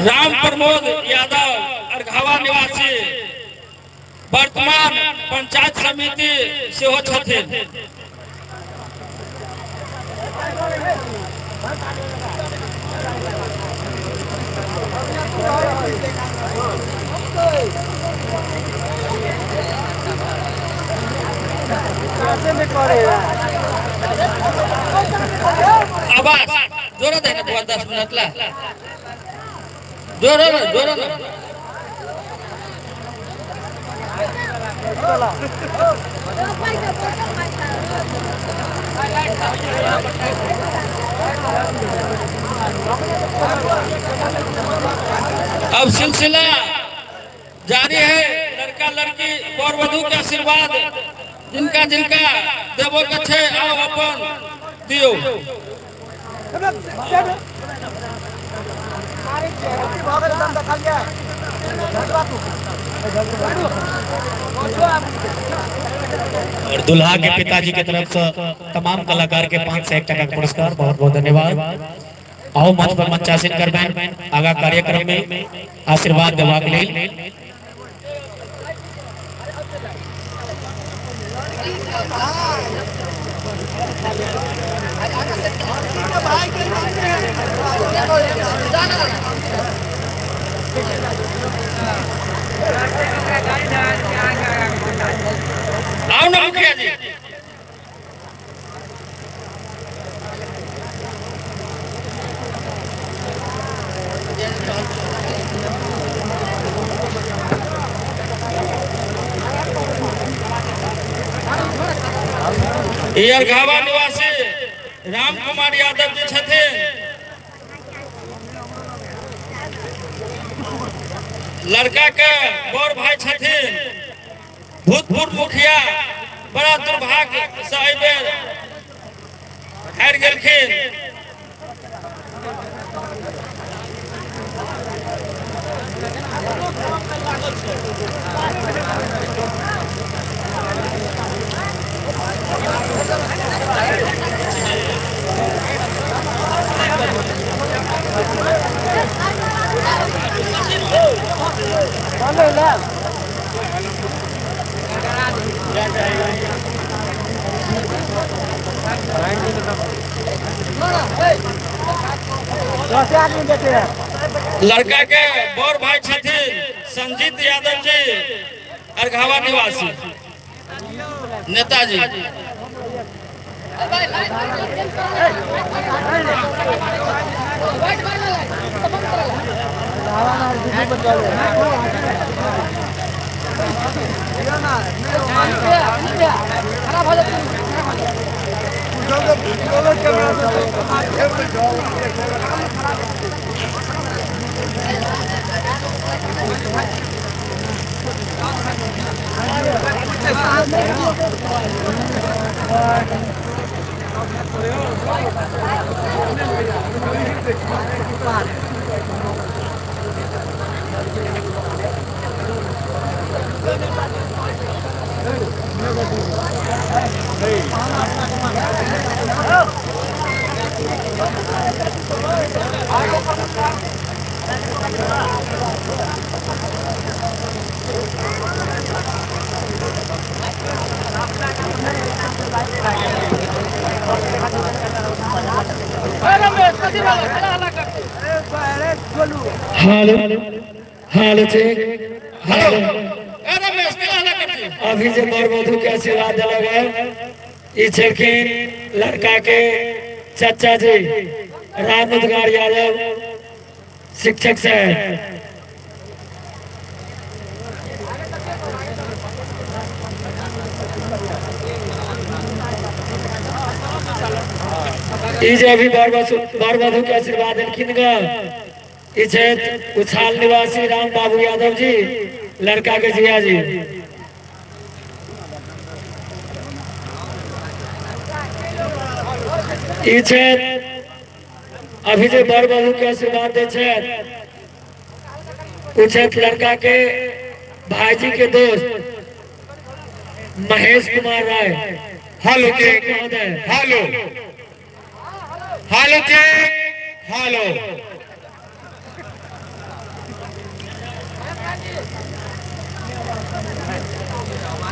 राम प्रमोद यादव अरघावा निवासी वर्तमान पंचायत समिति से हो छथिन। आवाज जोर दे ना 10 मिनट ला जोर ना अब सिलसिला जारी है। लड़का लड़की वर वधू के आशीर्वाद जिनका जिनका देवो के छे आओ अपन दियो। और दुल्हा के पिताजी की तरफ से तमाम कलाकार के 501 टका पुरस्कार बहुत बहुत धन्यवाद। आओ मंच पर मंचासीन करबैन आगा कार्यक्रम में आशीर्वाद देवा के लिए। आओ ना मुखिया जी अरघावा निवासी राम कुमार यादव जी छथिन। लड़का के बड़ भाई छथिन भूतपूर्व मुखिया बड़ा दुर्भाग्य से अइबेर हारि गेलखिन। लड़का के बड़ भाई छथिन संजीत यादव जी अरघावा निवासी नेताजी। खराब हो हेलो हेलो चेक हेलो। अभी से बर वधु के आशीर्वाद दिला गया। ई छलखिन लड़का के चाचा जी राम उदगार यादव शिक्षक साहब। ई जे अभी बर वधु के आशीर्वाद दिलखिन गा ई छथि उछाल निवासी राम बाबू यादव जी लड़का के जिया जी। ई छथि अभी जे बर वधु के आशीर्वाद दे छथि उ छथि लड़का के भाईजी के दोस्त Mahesh Kumar Rai. Hello hello hello hello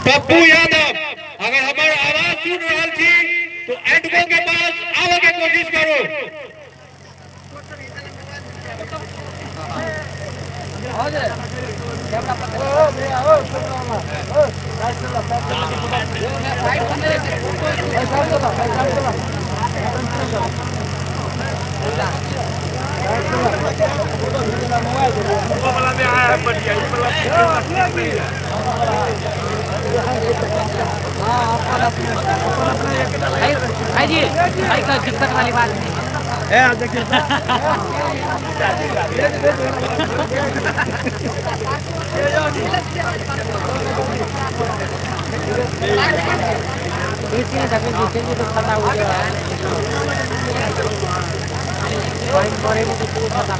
Pappu Yadav अगर हमारा आवाज सुन रहा थी तो एडवो के पास आने की कोशिश करो। भाई जी भाई का दिक्कत वाली बात नहीं तो खड़ा हो गया तो पता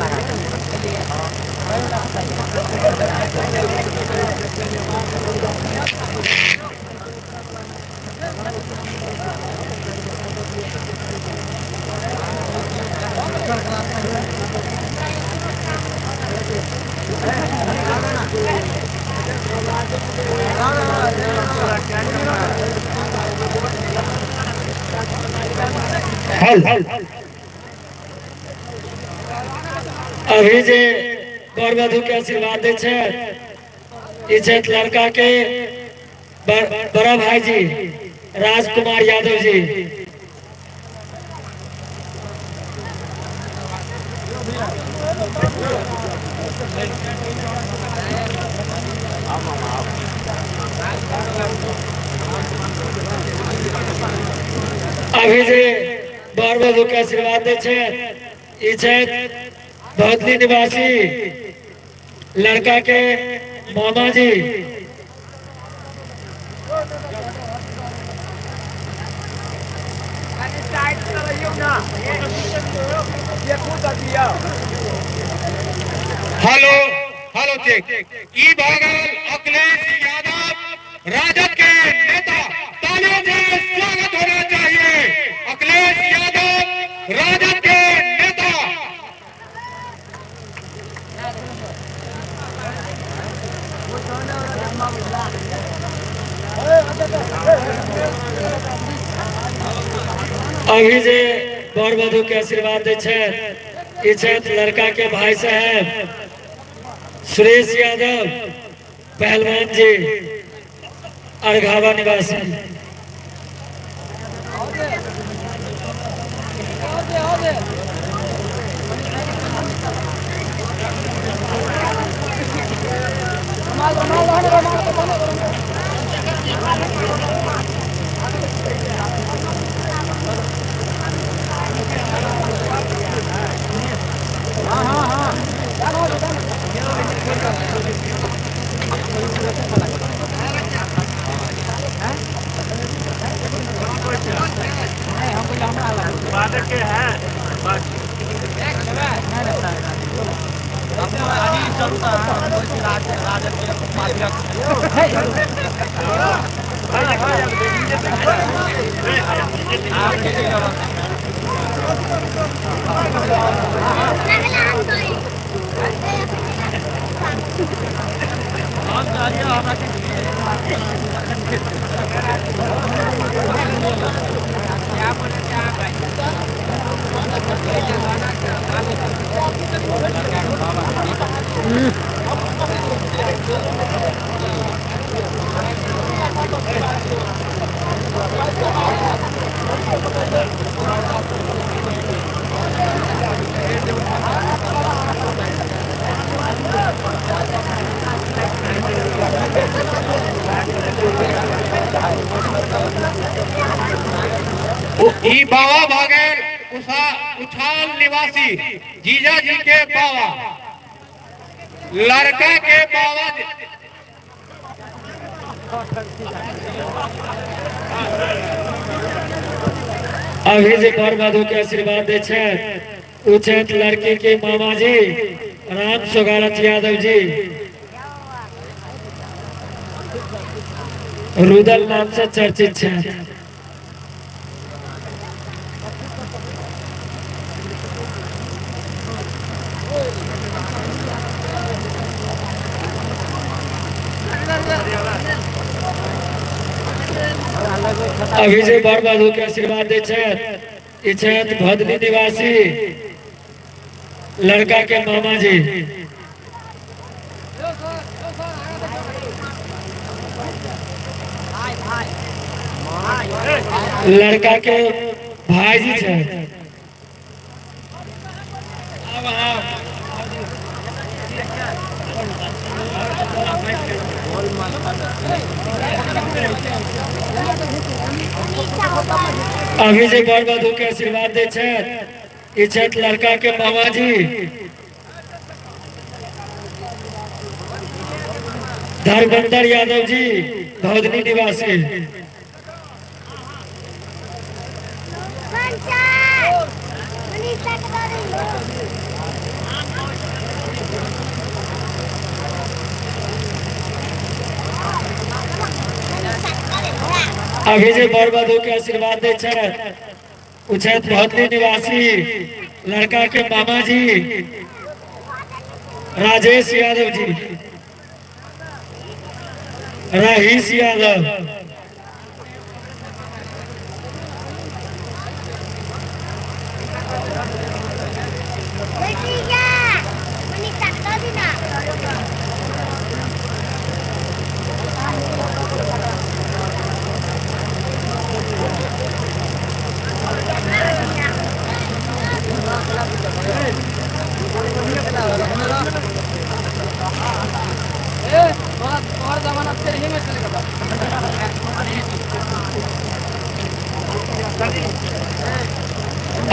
अभी जे बर वधु के आशीर्वाद दे छथि ई छथि लड़का के बड़ा भाई जी राजकुमार यादव जी। अभी जे बर वधु के आशीर्वाद दे छथि ई छथि भौतली निवासी लड़का के मामा जी। हेलो हेलो चेक ई भागल अखिलेश यादव राजद के नेता तालियों से स्वागत होना चाहिए। अखिलेश यादव राजद के नेता। अभी जे बर वधु के आशीर्वाद दे छे ई छथि लड़का के भाई साहब सुरेश यादव पहलवान जी अरघावा निवासी। ई बाबा भागेल उछाल निवासी जीजा जी के बाबा लड़का के बाबा अभी जे बर वधु के आशीर्वाद दे छे उ छथि लड़की के मामा जी राम सोगारत यादव जी रुदल नाम से चर्चित छे। अभी जे बर वधु के आशीर्वाद दे छथि ई छथि भदनी निवासी लड़का के मामा जी लड़का के भाई जी छथि। अभी जे बर वधु के आशीर्वाद दे छथि ई छथि लड़का के मामा जी धर्मेंद्र यादव जी भदनी निवासी। अभी जे बर वधु के आशीर्वाद दे छथि उ छथि भदनी निवासी लड़का के मामा जी राजेश यादव जी रहीश यादव।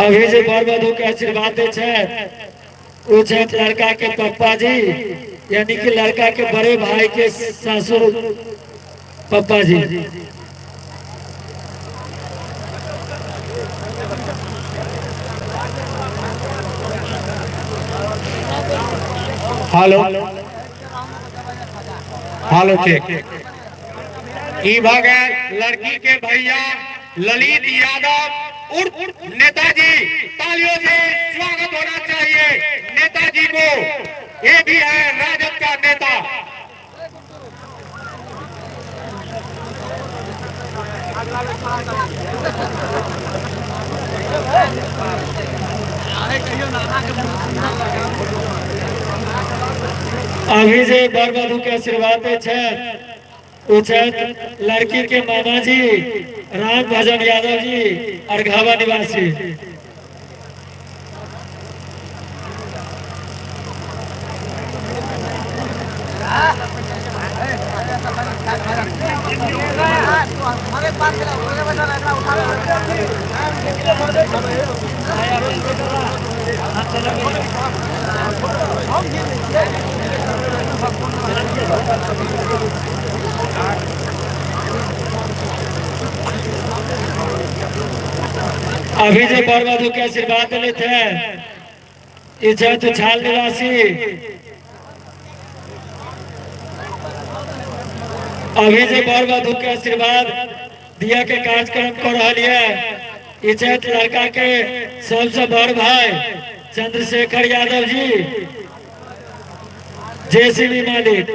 अभी जे बर वधु के आशीर्वाद दे छथि उ छथि लड़का के पप्पा जी यानी कि लड़का के बड़े भाई के ससुर पप्पा जी। हेलो हेलो चेक ई भागे लड़की के भैया ललित यादव उर्फ नेताजी, तालियों से स्वागत होना चाहिए नेताजी को। ये भी है राजद का नेता। अभी जे बर वधु के आशीर्वाद दे छै ओ छथि लड़की के मामा जी राम भजन यादव जी अरघावा निवासी। अभी जो बर वधु के आशीर्वाद लेते हैं ये छठ छाल निवासी। अभी जो बर वधु के आशीर्वाद दिया के कार्यक्रम कर रही है ये छठ लड़का के सबसे बड़ भाई चंद्रशेखर यादव जी जेसीबी मालिक।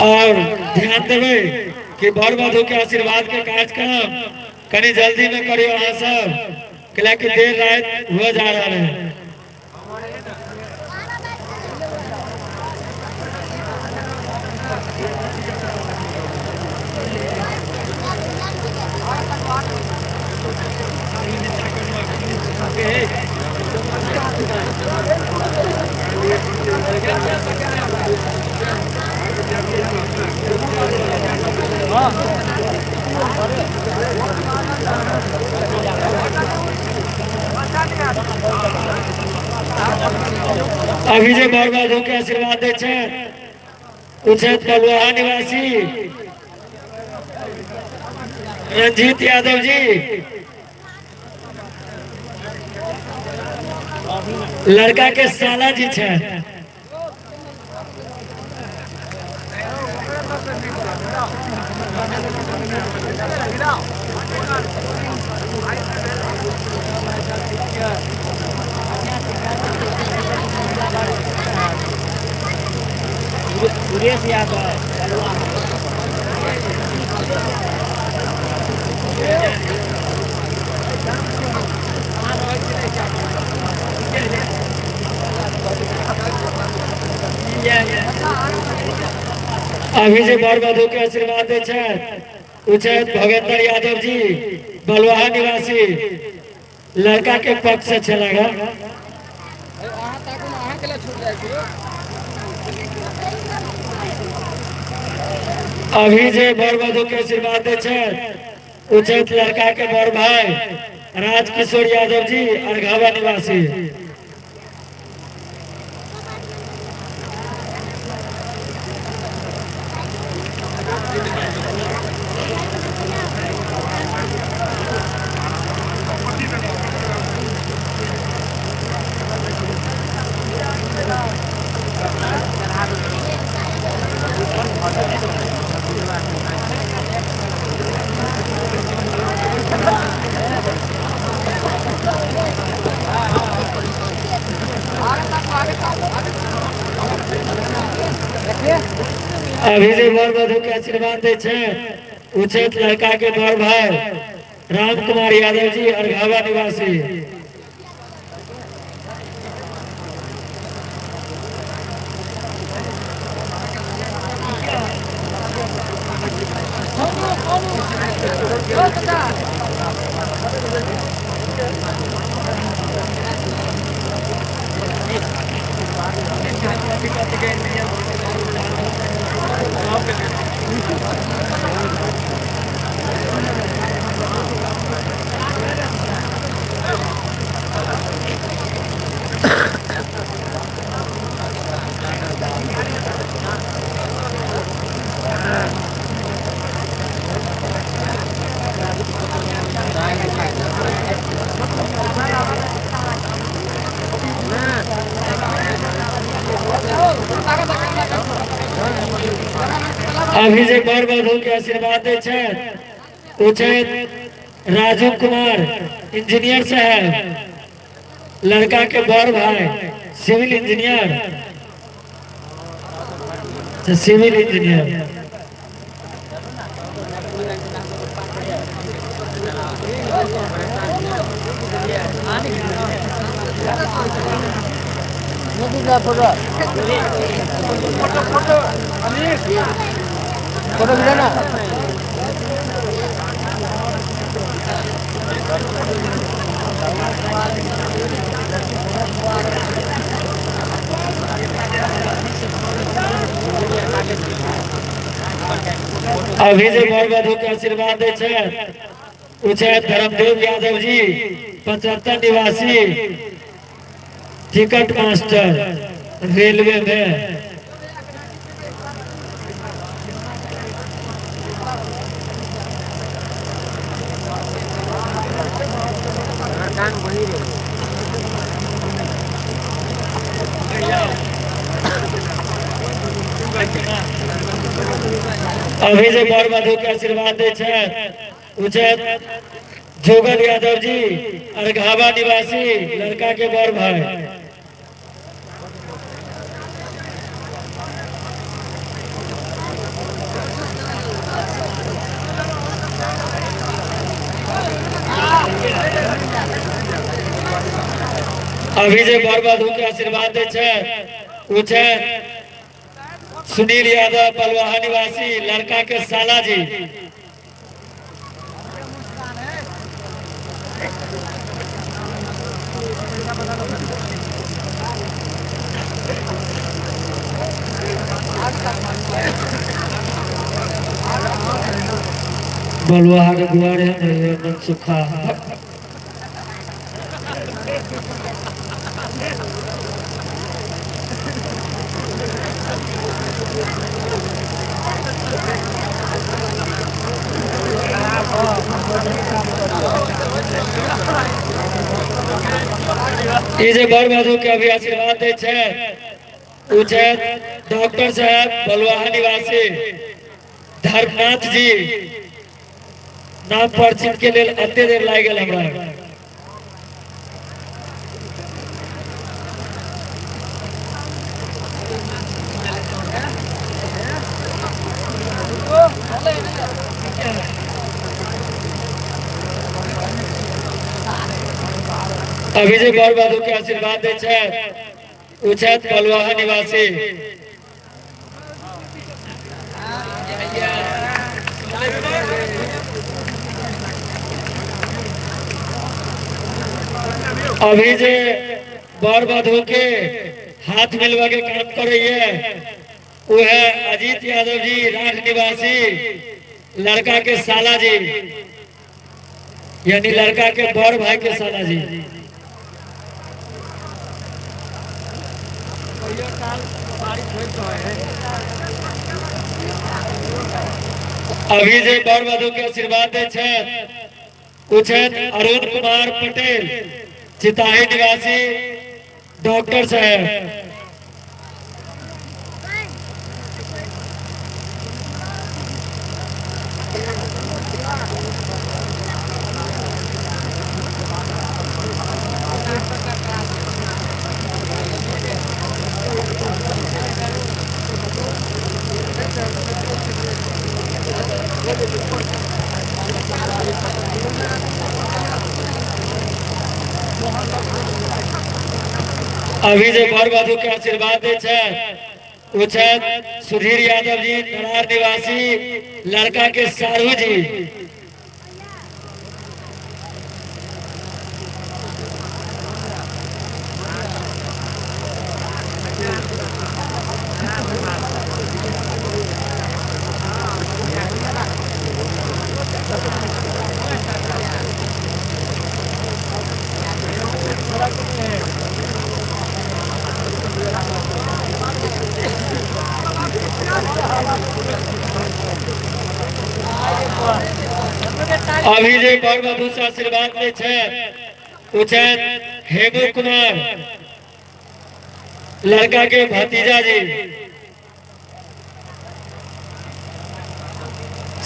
और ध्यान देवे कि बर वधु के आशीर्वाद के कार्यक्रम कनी जल्दी में करियो अहाँ सब कि देर रात हो जा रहा है। अभी जो बर वधु के आशीर्वाद दे छै ओ छै बलुआहा निवासी रंजीत यादव जी। लड़का के साला जी छै। सुरेश यादव अभी जो बर वधु के आशीर्वाद दे छै ओ छै भगेंद्र यादव जी बलुआहा निवासी। लड़का के पक्ष से चलेगा। अभी जो बर वधु के आशीर्वाद दे छै ओ छै लड़का के बड़ भाई राजकिशोर यादव जी अरघावा निवासी। अभी जो बर वधु के आशीर्वाद दे छै ओ छै लड़का के बड़ भाई राम कुमार यादव जी अरघावा निवासी। अभी जो बर वधु के आशीर्वाद दे छै ओ छै राजू कुमार इंजीनियर साहब। लड़का के बड़ भाई civil engineer. Civil engineer. Photo खींचा ना। अभी जो बर वधु के आशीर्वाद दे छे उ छे धर्मदेव यादव जी, 75 निवासी, टिकट मास्टर रेलवे में। अभी जो बर वधु के आशीर्वाद दे छे उ छे जोगन यादव जी, अरघावा निवासी, लड़का के बर भाई। अभी जो बर वधु के आशीर्वाद दे छे उ छे सुनील यादव, बलवाहा निवासी, लड़का के साला जी। बलवाहा के गुआरे में मनसुखा। ये जे बर वधु के अभी आशीर्वाद दे छे उ छे डॉक्टर साहब, बलवाहा निवासी, धर्मनाथ जी। नाम परिचित के लिए अत्ते देर लाग गेल हमरा। अभी जो बर वधु के आशीर्वाद दे छे उ छे बलवाहा निवासी। अभी जे बर वधु के हाथ मिलवा के काम कर रही है वो है अजीत यादव जी, राठ निवासी, लड़का के साला जी, यानी लड़का के बर भाई के साला जी। अभी जे बर वधु के आशीर्वाद दे छे उ छे अरुण कुमार पटेल, चिताही निवासी, डॉक्टर साहब। अभी जो बर वधु के आशीर्वाद दे छे उ छे सुधीर यादव जी, नरार निवासी, लड़का के सारू जी। अभी जो बर वधु से आशीर्वाद ले छे उ छे हेमू कुमार, लड़का के भतीजा जी।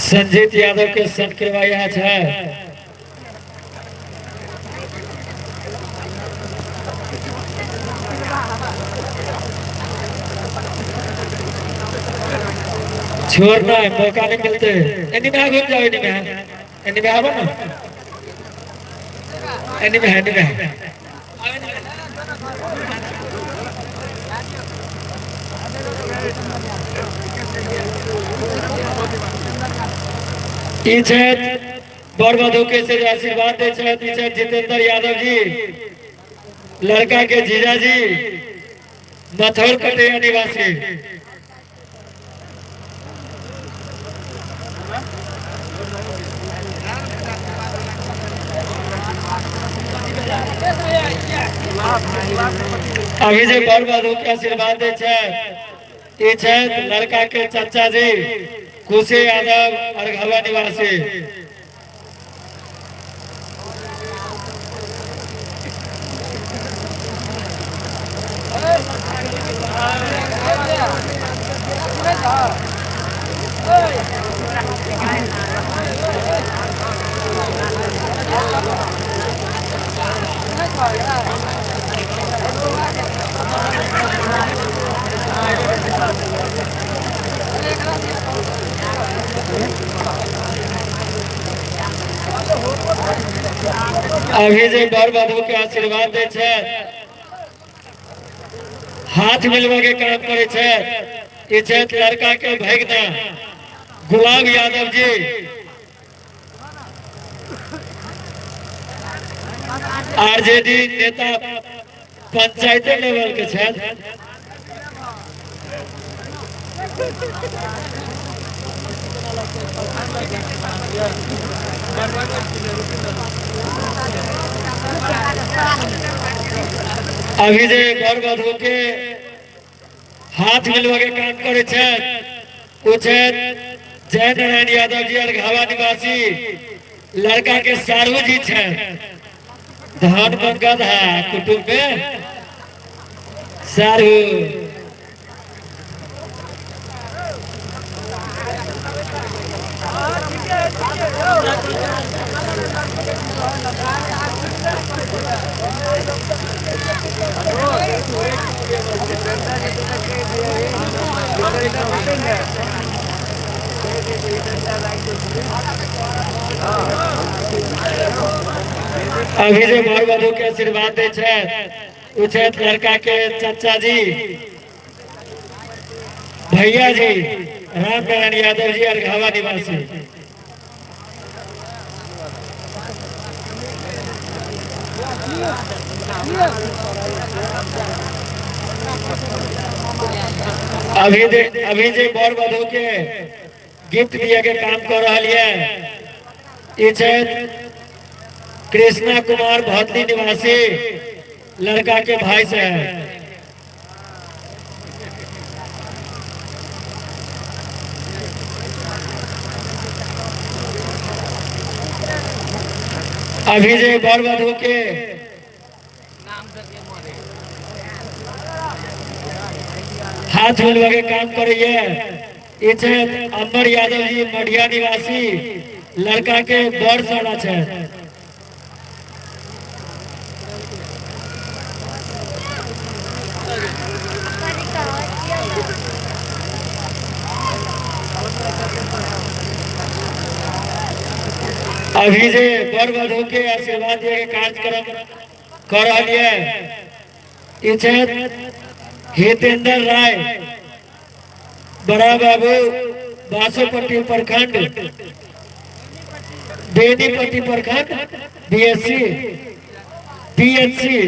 संजीत यादव के संग करवाया है। छोड़ना है, मौका नहीं मिलते। एनी में घूम जाओ, एनी में आवा ना, एनी में ई छथि बर वधू के से आशीर्वाद दे छथि। ई छथि जितेंद्र यादव जी, लड़का के जीजा जी, मथौर कटिया निवासी। अभी जे बर वधू के आशीर्वाद दे छथि ई छथि लड़का के चाचा जी खुशी यादव अरघवा निवासी। अभी जे बर वधू के आशीर्वाद दे छे, हाथ मिलवा के काम करे छे, ई छे लड़का के भगना गुलाब यादव जी। आरजेडी नेता पंचायत लेवल के छे। अभी जे बर वधू के हाथ मिलवा के काम करे छे वो छे जय नारायण यादव जी अरघवा निवासी। लड़का के सारू जी छे, धान मन गधा कुटुंब में सारू। अभी जो बर वधू के आशीर्वाद दे छे उ छे लड़का के चाचा जी भैया जी राम नारायण यादव जी अरघवा निवासी। अभी जे बर वधू के गिफ्ट दिए के काम कर रहा है ई छे कृष्णा कुमार भौतली निवासी, लड़का के भाई से है। अभी जे बर वधू के हाथ मिलवा के काम करिए ई छे अमर यादव जी मढ़िया निवासी, लड़का के बड़ साला छे। अभी जे बर वधू के आशीर्वाद दिए कार्यक्रम कर रही है ई छे हितेंद्र राय, बड़ा बाबू बासोपट्टी प्रखंड, बेनीपट्टी प्रखंड, बीएससी पीएचसी।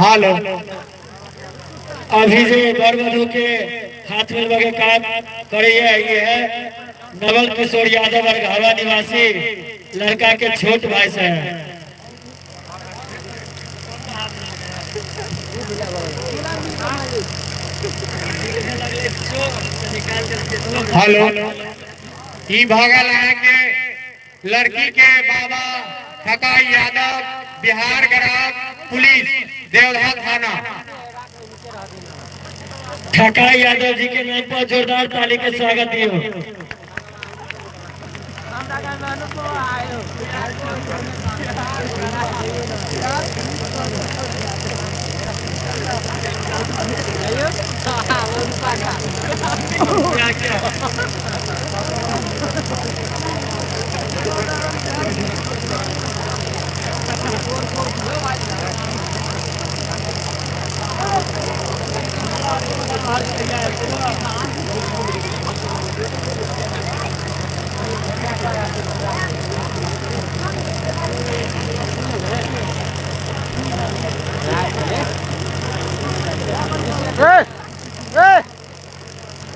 हालो अभी जे बर वधू के हाथ मिलवा के काम करिए ये है नवल किशोर यादव अरघवा निवासी, लड़का के छोट भाई से है। हेलो, ई भगल है के लड़की के बाबा ठकाई यादव, बिहार ग्राम पुलिस, देवधा थाना। ठकाई यादव जी के नाम पर जोरदार ताली के स्वागत दियो।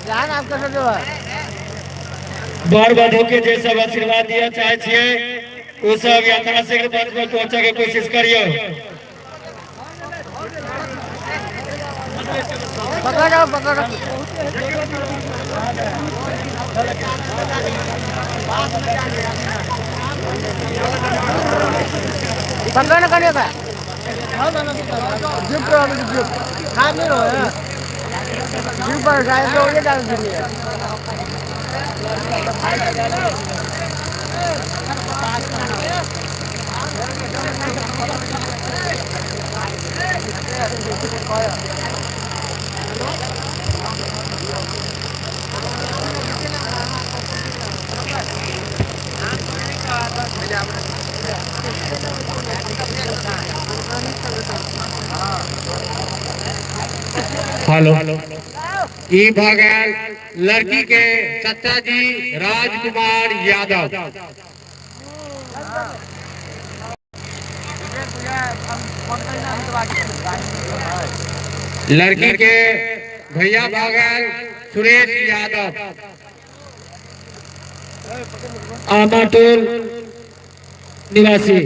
जान आपका सब जो है बर वधु के जे सब आशीर्वाद दिया चाहे छिए ओ सब यात्रा से मंच पर पहुंचे के कोशिश करियो। पकड़ो पकड़ो पकड़ना करने का जिप पर अभी जिप हाथ नहीं रहो है जिप पर शायद तो ये डाल दीजिए हेलो ई भगल लड़की के चाचा जी राजकुमार यादव। लड़की के भैया भगल सुरेश यादव आमाटोल निवासी।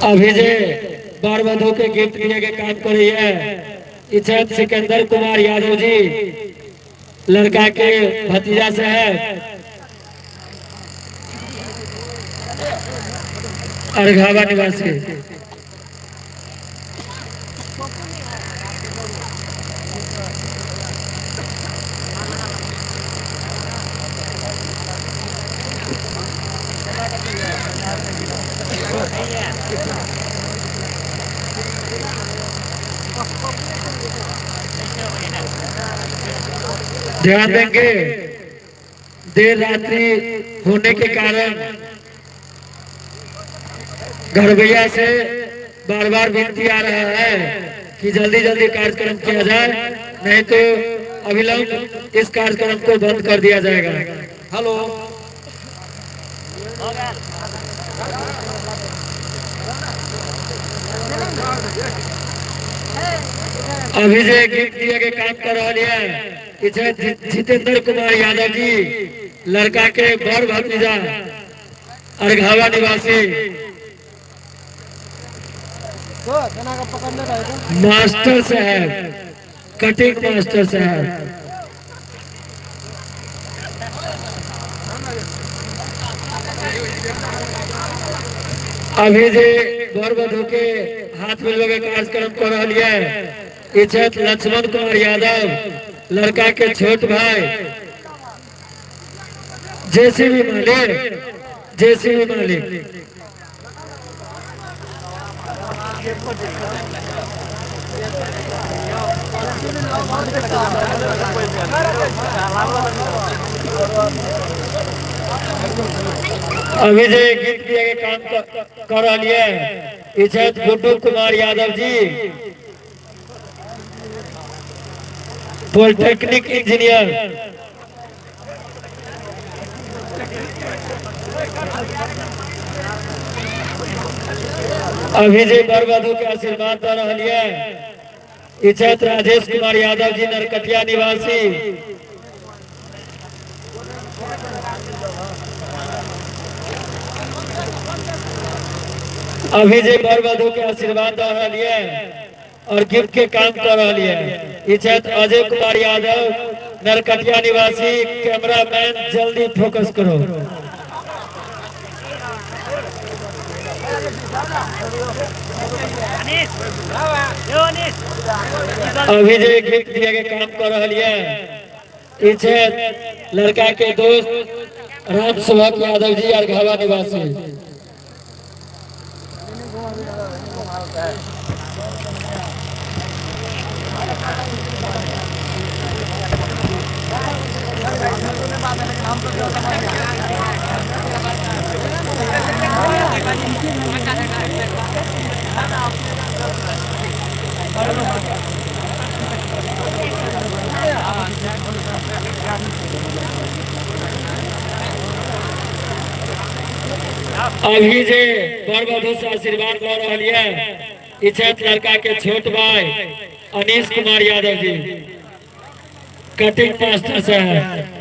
अभी जे बर वधु के गिफ्ट दिए के काम कर रही है इच्छा सिकंदर कुमार यादव जी लड़का के भतीजा से है अरघावा निवासी। ध्यान देंगे देर रात्रि होने के कारण घरभैया से बार बार विनती आ रहा है कि जल्दी जल्दी कार्यक्रम किया जाए, नहीं तो अविलंब इस कार्यक्रम को बंद कर दिया जाएगा। हेलो अभी जो गिफ्ट दिए के काम कर रहा है जितेंद्र कुमार यादव जी लड़का के बड़ भतीजा अरघावा निवासी मास्टर साहब कटिंग मास्टर साहब। अभी जे बर वधु के हाथ में लोग कार्यक्रम कर रहा है इच्छत लक्ष्मण कुमार यादव लड़का के छोट भाई जेसीबी मालिक अभी जो गीत दिए के काम कर रहा है इच्छत गुड्डू कुमार यादव जी पॉलिटेक्निक इंजीनियर। अभी जो बर वधु के आशीर्वाद दे रहा है इच्छत राजेश कुमार यादव जी नरकटिया निवासी। अभी जे वर वधु के आशीर्वाद दे रही है और गिफ्ट के काम कर रही है। इच्छत अजय कुमार यादव नरकटिया निवासी। कैमरामैन जल्दी फोकस करो। अभी जो गिफ्ट दिए के काम कर रही है इच्छत लड़का के दोस्त राम सुभक यादव जी अरघावा निवासी। अभी जे वर वधु से आशीर्वाद ले रही है इच्छत लड़का के छोट भाई अनीश कुमार यादव जी कटिंग मास्टर से है।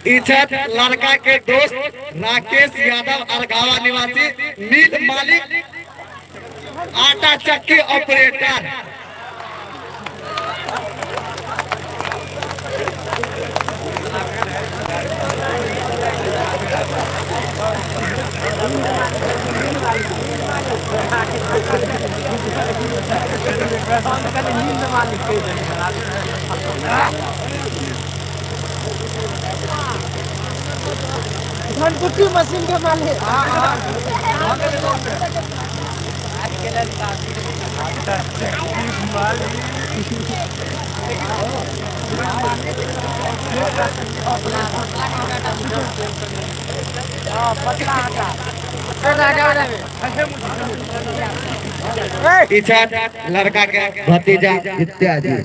इच्छत लड़का के दोस्त राकेश यादव अरगावा निवासी मिल मालिक आटा चक्की ऑपरेटर। धनकुट्टी मशीन के मालिक। इच्छत लड़का के भतीजा इत्यादि।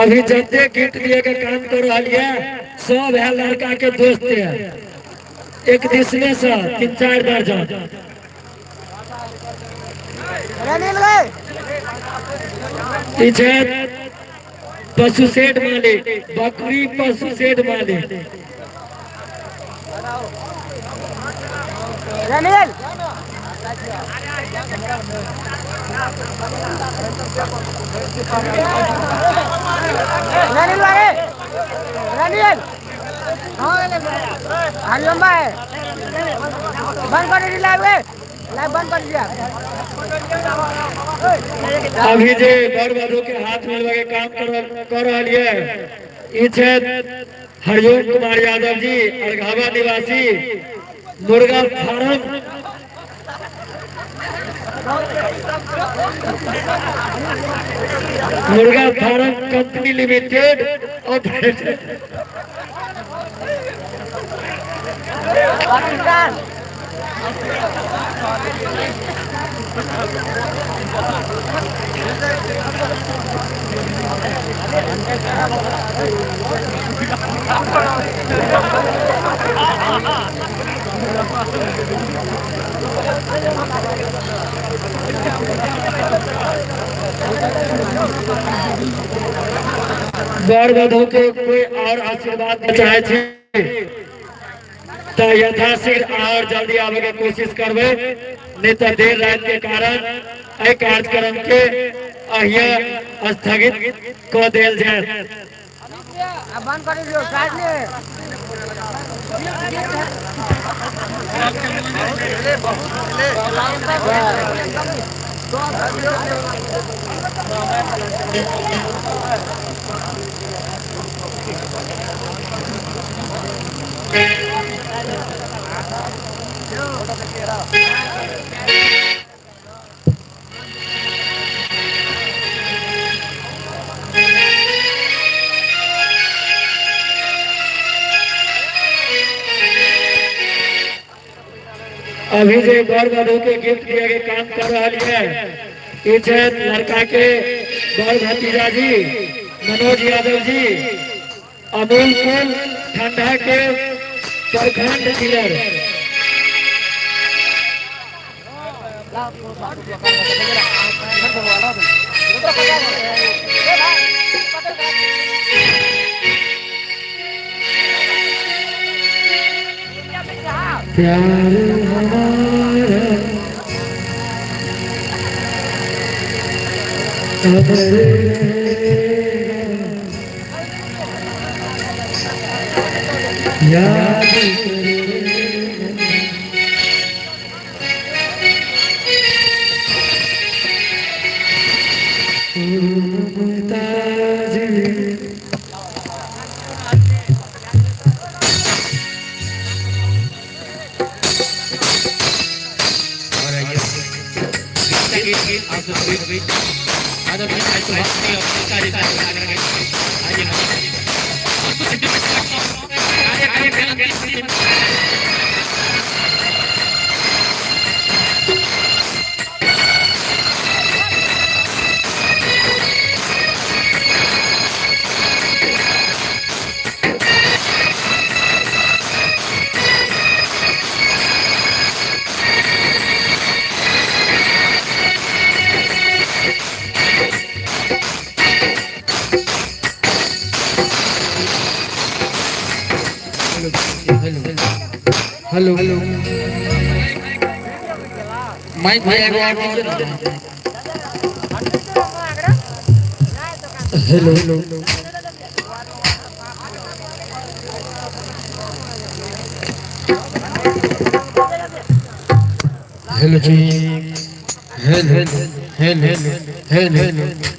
अभी जते गिफ्ट दिए के काम कर रही है सब है लड़का के दोस्त है। एक दिसने से 3-4 दर्जन इच्छत पशु शेड मालिक बकरी पशु शेड मालिक। Rani lagi. Ranian. Hariom bhai. बंद कर दी लाइव लाइव बंद कर दिया। अभी जे बड़ बधू के हाथ मिलवा के काम कर रहा है ई छे हरिओम कुमार यादव जी अरघावा निवासी मुर्गा फार्म कंपनी लिमिटेड पाकिस्तान बर वधू के कोई और आशीर्वाद चाहे छे तो यथाशीघ्र और जल्दी आवे के कोशिश करबे नहीं तो देर रात के कारण ए कार्यक्रम के अहिया स्थगित को देल जाए। अब बंद कर दियो साइड में अभी जो बर वधू के गिफ्ट दिया के काम कर रहा है ये छे लड़का के बर भतीजा जी मनोज यादव जी अमूल कूल ठंडा के प्रखंड डीलर प्यार हमारा याद हेलो हेलो माइक भाई एगो और दीजिए ना हेलो हेलो हेलो जी hello hello hello hello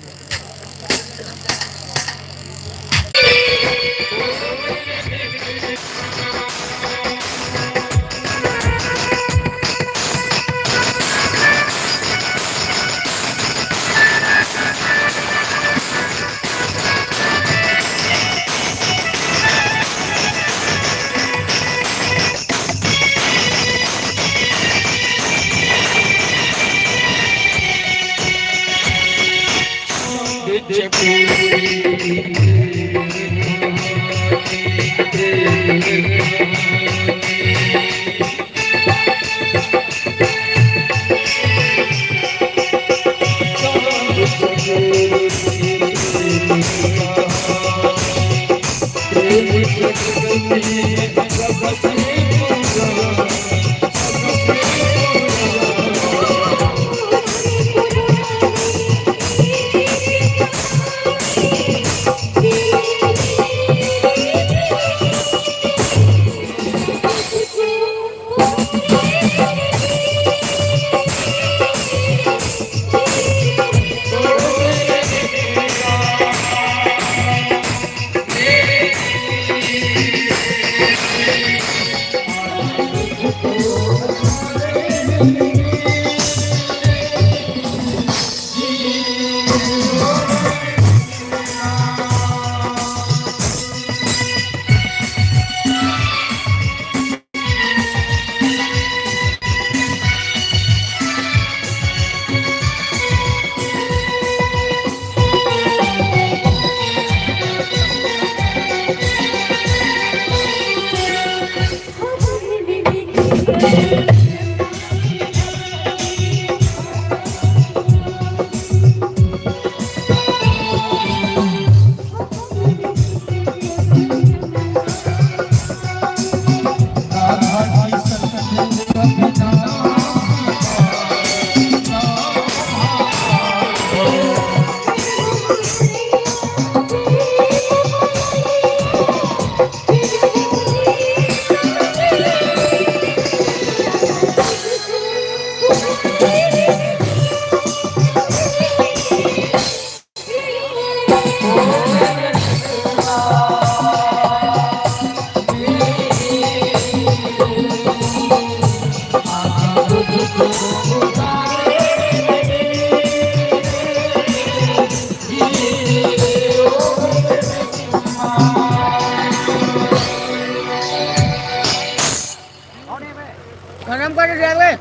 Kadang-kadang dia,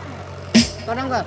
kadang-kadang.